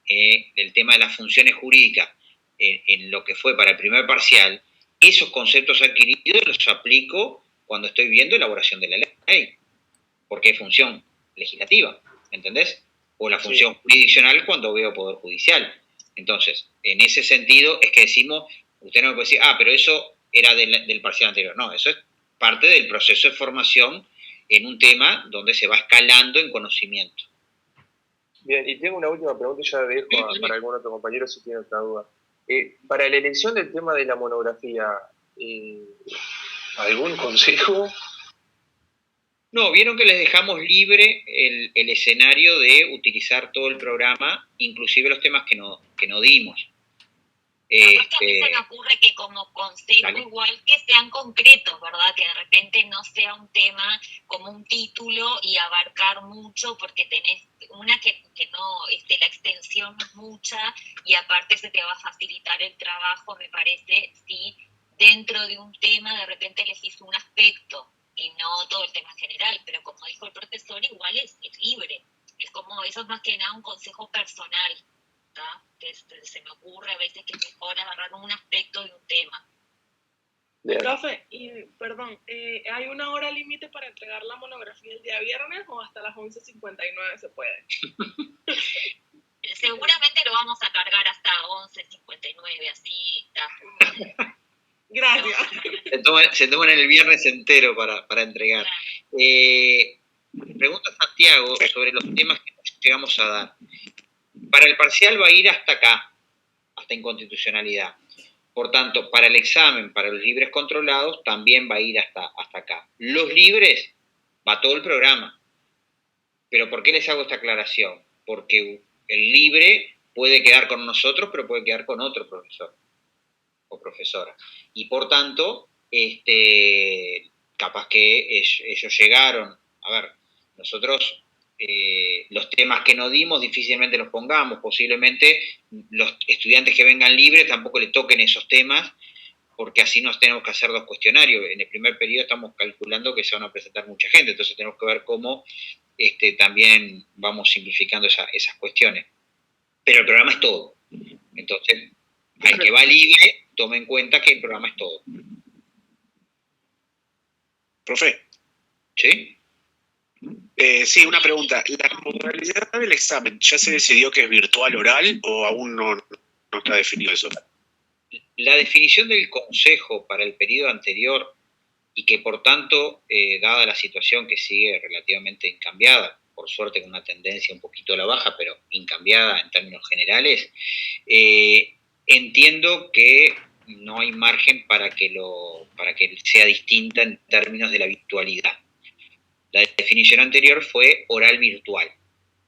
el tema de las funciones jurídicas, en lo que fue para el primer parcial, esos conceptos adquiridos los aplico cuando estoy viendo elaboración de la ley, porque es función legislativa, ¿entendés? O la función jurisdiccional cuando veo Poder Judicial. Entonces, en ese sentido es que decimos, usted no me puede decir, pero eso era del parcial anterior. No, eso es parte del proceso de formación en un tema donde se va escalando en conocimiento. Bien, y tengo una última pregunta y ya dejo para algún otro compañero si tiene otra duda. Para la elección del tema de la monografía, ¿algún consejo? No, vieron que les dejamos libre el escenario de utilizar todo el programa, inclusive los temas que no dimos. A mí se me ocurre que como consejo igual que sean concretos, ¿verdad? Que de repente no sea un tema como un título y abarcar mucho porque tenés una que no, la extensión no es mucha y aparte se te va a facilitar el trabajo, me parece, si dentro de un tema de repente elegís un aspecto y no todo el tema en general, pero como dijo el profesor, igual es libre. Es como, eso es más que nada un consejo personal. Se me ocurre a veces que es mejor agarrar un aspecto de un tema. Profe, y perdón, ¿hay una hora límite para entregar la monografía el día viernes o hasta las 11:59 se puede? Seguramente lo vamos a cargar hasta 11:59, así está. Gracias. Se toman el viernes entero para entregar. Pregunta Santiago sobre los temas que llegamos a dar. Para el parcial va a ir hasta acá, hasta inconstitucionalidad. Por tanto, para el examen, para los libres controlados, también va a ir hasta acá. Los libres, va todo el programa. Pero ¿por qué les hago esta aclaración? Porque el libre puede quedar con nosotros, pero puede quedar con otro profesor o profesora. Y por tanto, capaz que ellos llegaron, a ver, nosotros los temas que no dimos difícilmente los pongamos, posiblemente los estudiantes que vengan libres tampoco le toquen esos temas, porque así nos tenemos que hacer 2 cuestionarios. En el primer periodo estamos calculando que se van a presentar mucha gente, entonces tenemos que ver cómo también vamos simplificando esas cuestiones. Pero el programa es todo. Entonces, al que va libre, tome en cuenta que el programa es todo. Profe. ¿Sí? Sí, una pregunta. ¿La modalidad del examen ya se decidió que es virtual oral o aún no está definido eso? La definición del consejo para el periodo anterior y que por tanto, dada la situación que sigue relativamente incambiada, por suerte con una tendencia un poquito a la baja, pero incambiada en términos generales, entiendo que no hay margen para que sea distinta en términos de la virtualidad. La definición anterior fue oral virtual.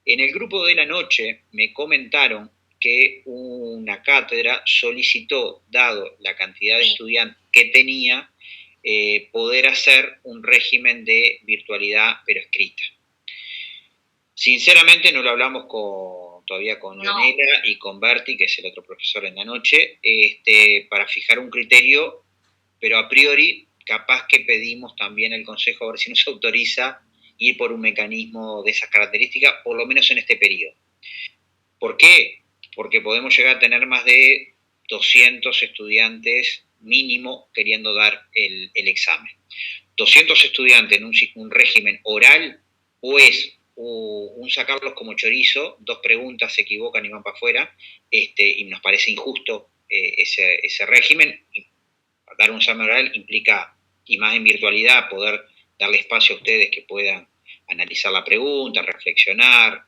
En el grupo de la noche me comentaron que una cátedra solicitó, dado la cantidad de estudiantes que tenía, poder hacer un régimen de virtualidad pero escrita. Sinceramente no lo hablamos todavía con Leonela y con Berti, que es el otro profesor en la noche, para fijar un criterio, pero a priori capaz que pedimos también el consejo a ver si nos autoriza ir por un mecanismo de esas características, por lo menos en este periodo. ¿Por qué? Porque podemos llegar a tener más de 200 estudiantes mínimo queriendo dar el examen. 200 estudiantes en un régimen oral, o es un sacarlos como chorizo, 2 preguntas se equivocan y van para afuera, y nos parece injusto ese régimen. Dar un examen oral implica, y más en virtualidad, poder darle espacio a ustedes que puedan analizar la pregunta, reflexionar,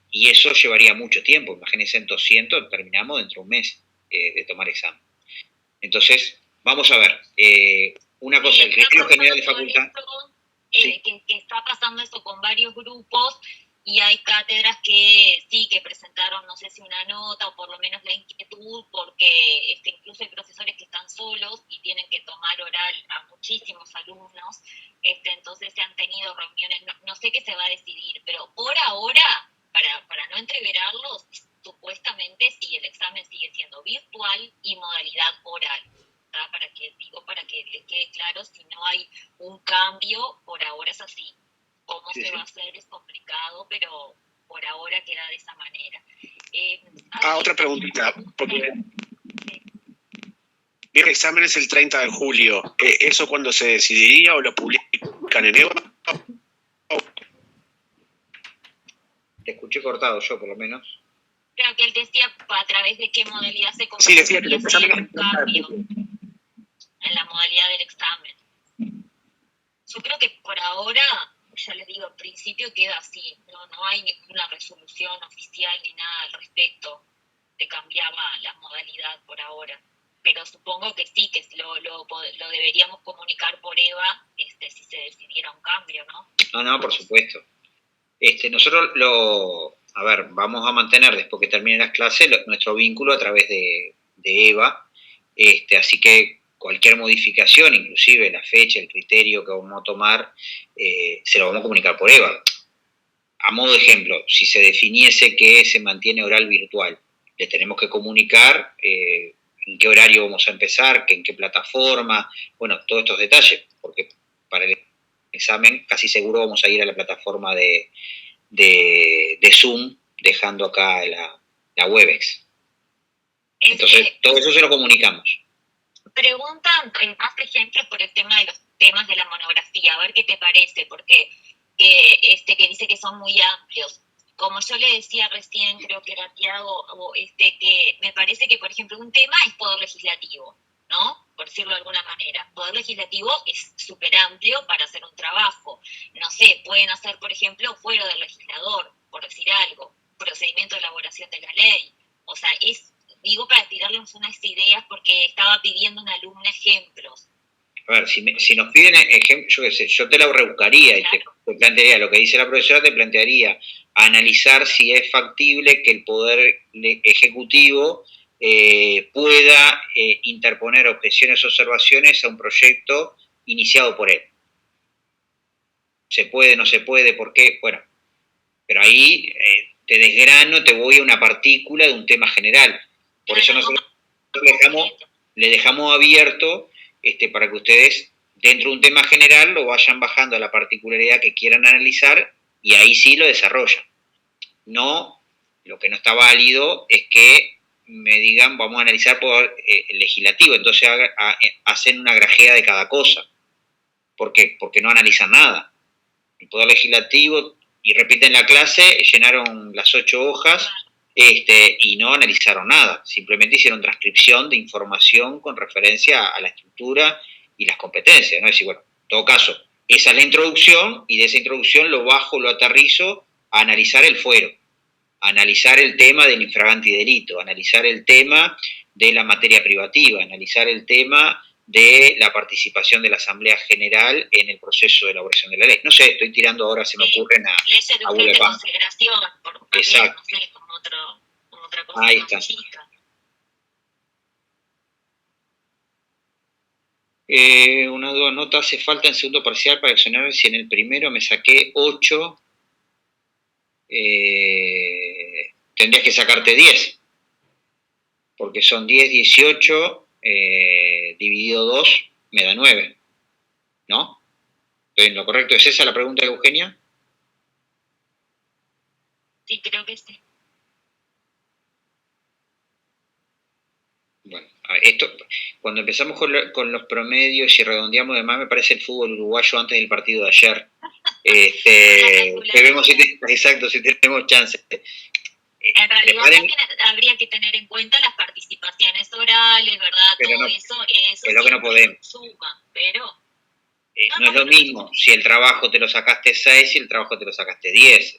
y eso llevaría mucho tiempo. Imagínense, en 200 terminamos dentro de un mes de tomar examen. Entonces, vamos a ver, una cosa, el criterio general de facultad... Sí. que está pasando eso con varios grupos y hay cátedras que sí, que presentaron, no sé si una nota o por lo menos la inquietud, porque incluso hay profesores que están solos y tienen que tomar oral a muchísimos alumnos, entonces se han tenido reuniones, no sé qué se va a decidir, pero por ahora, para no entreverarlos, supuestamente sí, el examen sigue siendo virtual y modalidad oral. Para que les quede claro, si no hay un cambio, por ahora es así. Cómo se va a hacer es complicado, pero por ahora queda de esa manera. Otra preguntita, porque el examen es el 30 de julio. ¿Eso cuándo se decidiría o lo publican en EVA? Te escuché cortado yo, por lo menos. Creo que él decía a través de qué modalidad se Sí, decía que el examen un cambio en la modalidad del examen. Yo creo que por ahora, ya les digo, en principio queda así. No hay ninguna resolución oficial ni nada al respecto de cambiar la modalidad por ahora. Pero supongo que sí, que lo deberíamos comunicar por EVA si se decidiera un cambio, ¿no? No, por supuesto. Nosotros vamos a mantener después que terminen las clases nuestro vínculo a través de EVA, así que cualquier modificación, inclusive la fecha, el criterio que vamos a tomar, se lo vamos a comunicar por EVA. A modo de ejemplo, si se definiese que se mantiene oral virtual, le tenemos que comunicar en qué horario vamos a empezar, en qué plataforma, bueno, todos estos detalles, porque para el examen casi seguro vamos a ir a la plataforma de Zoom, dejando acá la Webex. Entonces, todo eso se lo comunicamos. Preguntan más ejemplos por el tema de los temas de la monografía, a ver qué te parece, porque que dice que son muy amplios. Como yo le decía recién, creo que era Tiago, que me parece que, por ejemplo, un tema es poder legislativo, ¿no? Por decirlo de alguna manera. Poder legislativo es súper amplio para hacer un trabajo. No sé, pueden hacer, por ejemplo, fuero del legislador, por decir algo, procedimiento de elaboración de la ley. O sea, digo para tirarles unas ideas porque estaba pidiendo una alumna ejemplos. A ver, si nos piden ejemplos, yo qué sé, yo te la rebuscaría, claro, y te plantearía lo que dice la profesora, te plantearía analizar si es factible que el Poder Ejecutivo pueda interponer objeciones o observaciones a un proyecto iniciado por él. ¿Se puede, no se puede? ¿Por qué? Bueno, pero ahí te desgrano, te voy a una partícula de un tema general. Por eso nosotros le dejamos abierto para que ustedes, dentro de un tema general, lo vayan bajando a la particularidad que quieran analizar y ahí sí lo desarrollan. No, lo que no está válido es que me digan, vamos a analizar por el legislativo, entonces hacen una grajea de cada cosa. ¿Por qué? Porque no analizan nada. El Poder Legislativo, y repiten la clase, llenaron las 8 hojas y no analizaron nada, simplemente hicieron transcripción de información con referencia a la estructura y las competencias, ¿no? Es decir, bueno, en todo caso, esa es la introducción y de esa introducción lo bajo, lo aterrizo a analizar el fuero, a analizar el tema del infragante y delito, a analizar el tema de la materia privativa, a analizar el tema de la participación de la Asamblea General en el proceso de elaboración de la ley. No sé, estoy tirando ahora, se me ocurren a de consideración, por exacto. No sé, como otra cosa. Ahí está. Una duda, ¿no te hace falta en segundo parcial para exonerar si en el primero me saqué 8? Tendrías que sacarte 10, porque son 10, 18, dividido 2, me da 9, ¿no? ¿Estoy en lo correcto? ¿Es esa la pregunta de Eugenia? Sí, creo que sí. Bueno, esto, cuando empezamos con los promedios y redondeamos demás, me parece el fútbol uruguayo antes del partido de ayer. Vemos si tenemos chance. En realidad también habría que tener en cuenta las participaciones orales, ¿verdad? Pero todo no, eso es lo que no podemos. Suma, pero... no es lo mismo si el trabajo te lo sacaste 6 y el trabajo te lo sacaste 10.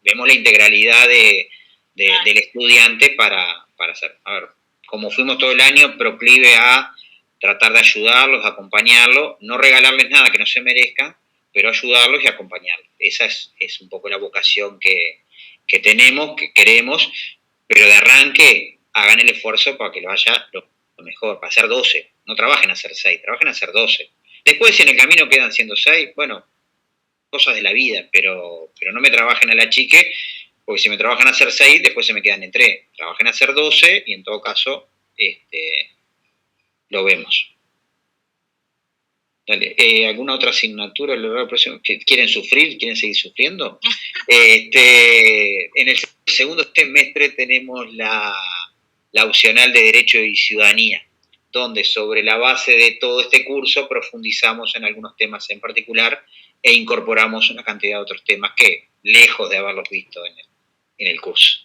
Vemos la integralidad del estudiante para hacer. A ver, como fuimos todo el año proclive a tratar de ayudarlos, acompañarlos, no regalarles nada que no se merezcan, pero ayudarlos y acompañarlos. Esa es un poco la vocación que tenemos, que queremos, pero de arranque hagan el esfuerzo para que lo vaya lo mejor, para hacer 12. No trabajen a hacer 6, trabajen a hacer 12. Después, si en el camino quedan siendo 6, bueno, cosas de la vida, pero no me trabajen a la chique, porque si me trabajan a hacer 6, después se me quedan en 3. Trabajen a hacer 12 y en todo caso lo vemos. Dale, ¿alguna otra asignatura que quieren sufrir? ¿Quieren seguir sufriendo? En el segundo semestre tenemos la opcional de Derecho y Ciudadanía, donde sobre la base de todo este curso profundizamos en algunos temas en particular e incorporamos una cantidad de otros temas que, lejos de haberlos visto en el curso.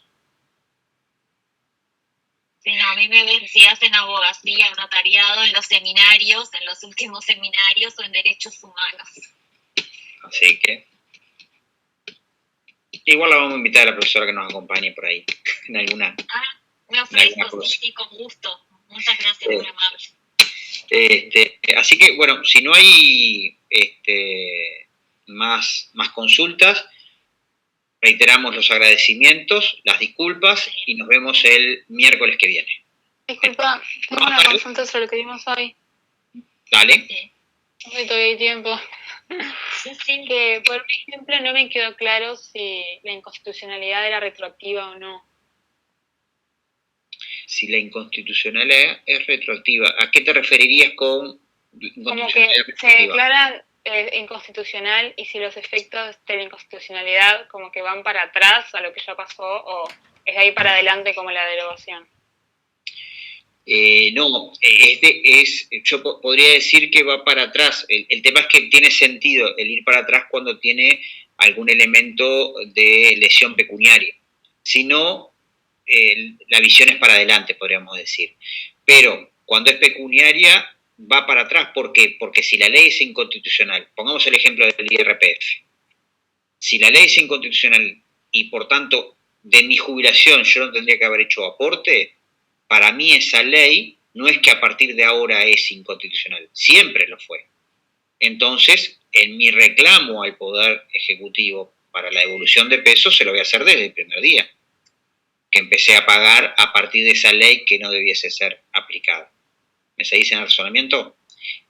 Sí, no, a mí me ven si hacen abogacía o notariado en los seminarios, en los últimos seminarios o en derechos humanos. Así que igual la vamos a invitar a la profesora que nos acompañe por ahí, en alguna. Me ofrezco, sí, con gusto. Muchas gracias, muy amable. Así que, bueno, si no hay más consultas, reiteramos los agradecimientos, las disculpas y nos vemos el miércoles que viene. Disculpa, tengo una consulta sobre lo que vimos hoy. Dale. Sí. No sé si todavía hay tiempo. Sí. Que, por ejemplo, no me quedó claro si la inconstitucionalidad era retroactiva o no. Si la inconstitucionalidad es retroactiva, ¿a qué te referirías con como que se declara inconstitucional y si los efectos de la inconstitucionalidad como que van para atrás a lo que ya pasó o es de ahí para adelante como la derogación? No, yo podría decir que va para atrás. El tema es que tiene sentido el ir para atrás cuando tiene algún elemento de lesión pecuniaria. Si no, la visión es para adelante, podríamos decir. Pero cuando es pecuniaria, va para atrás. ¿Por qué? Porque si la ley es inconstitucional, pongamos el ejemplo del IRPF. Si la ley es inconstitucional y por tanto de mi jubilación yo no tendría que haber hecho aporte, para mí esa ley no es que a partir de ahora es inconstitucional, siempre lo fue. Entonces, en mi reclamo al Poder Ejecutivo para la devolución de pesos se lo voy a hacer desde el primer día, que empecé a pagar a partir de esa ley que no debiese ser aplicada. ¿Me seguís en el razonamiento?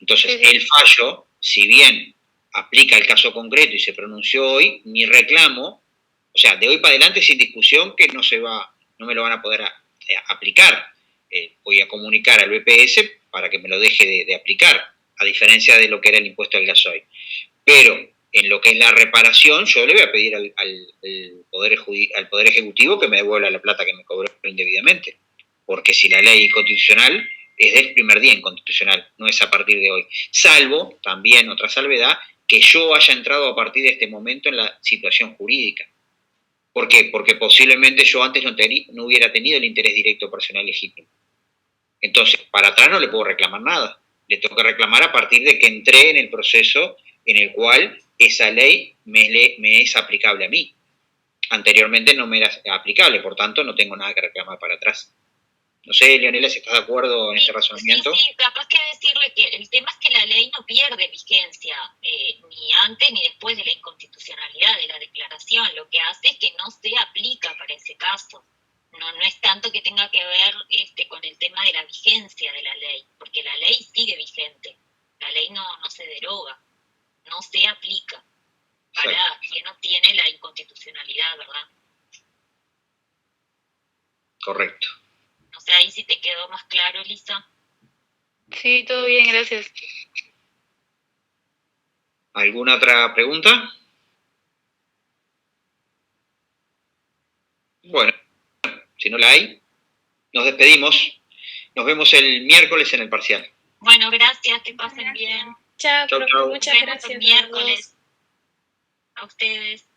Entonces, el fallo, si bien aplica el caso concreto y se pronunció hoy, mi reclamo, o sea, de hoy para adelante sin discusión que no me lo van a poder aplicar. Voy a comunicar al BPS para que me lo deje de aplicar, a diferencia de lo que era el impuesto al gasoil. Pero en lo que es la reparación, yo le voy a pedir al Poder Ejecutivo que me devuelva la plata que me cobró indebidamente. Porque si la ley inconstitucional es del primer día inconstitucional, no es a partir de hoy. Salvo, también otra salvedad, que yo haya entrado a partir de este momento en la situación jurídica. ¿Por qué? Porque posiblemente yo antes no hubiera tenido el interés directo personal legítimo. Entonces, para atrás no le puedo reclamar nada. Le tengo que reclamar a partir de que entré en el proceso en el cual esa ley me es aplicable a mí. Anteriormente no me era aplicable, por tanto no tengo nada que reclamar para atrás. No sé, Leonela, si estás de acuerdo en este razonamiento. Sí, capaz que decirle que el tema es que la ley no pierde vigencia ni antes ni después de la inconstitucionalidad de la declaración. Lo que hace es que no se aplica para ese caso. No es tanto que tenga que ver con el tema de la vigencia de la ley, porque la ley sigue vigente. La ley no se deroga, no se aplica para quien no tiene la inconstitucionalidad, ¿verdad? Correcto. No sé, ahí sí te quedó más claro, Elisa. Sí, todo bien, gracias. ¿Alguna otra pregunta? Bueno, si no la hay, nos despedimos. Nos vemos el miércoles en el parcial. Bueno, gracias, que pasen bien. Chao, chau. Muchas gracias. Miércoles. A ustedes.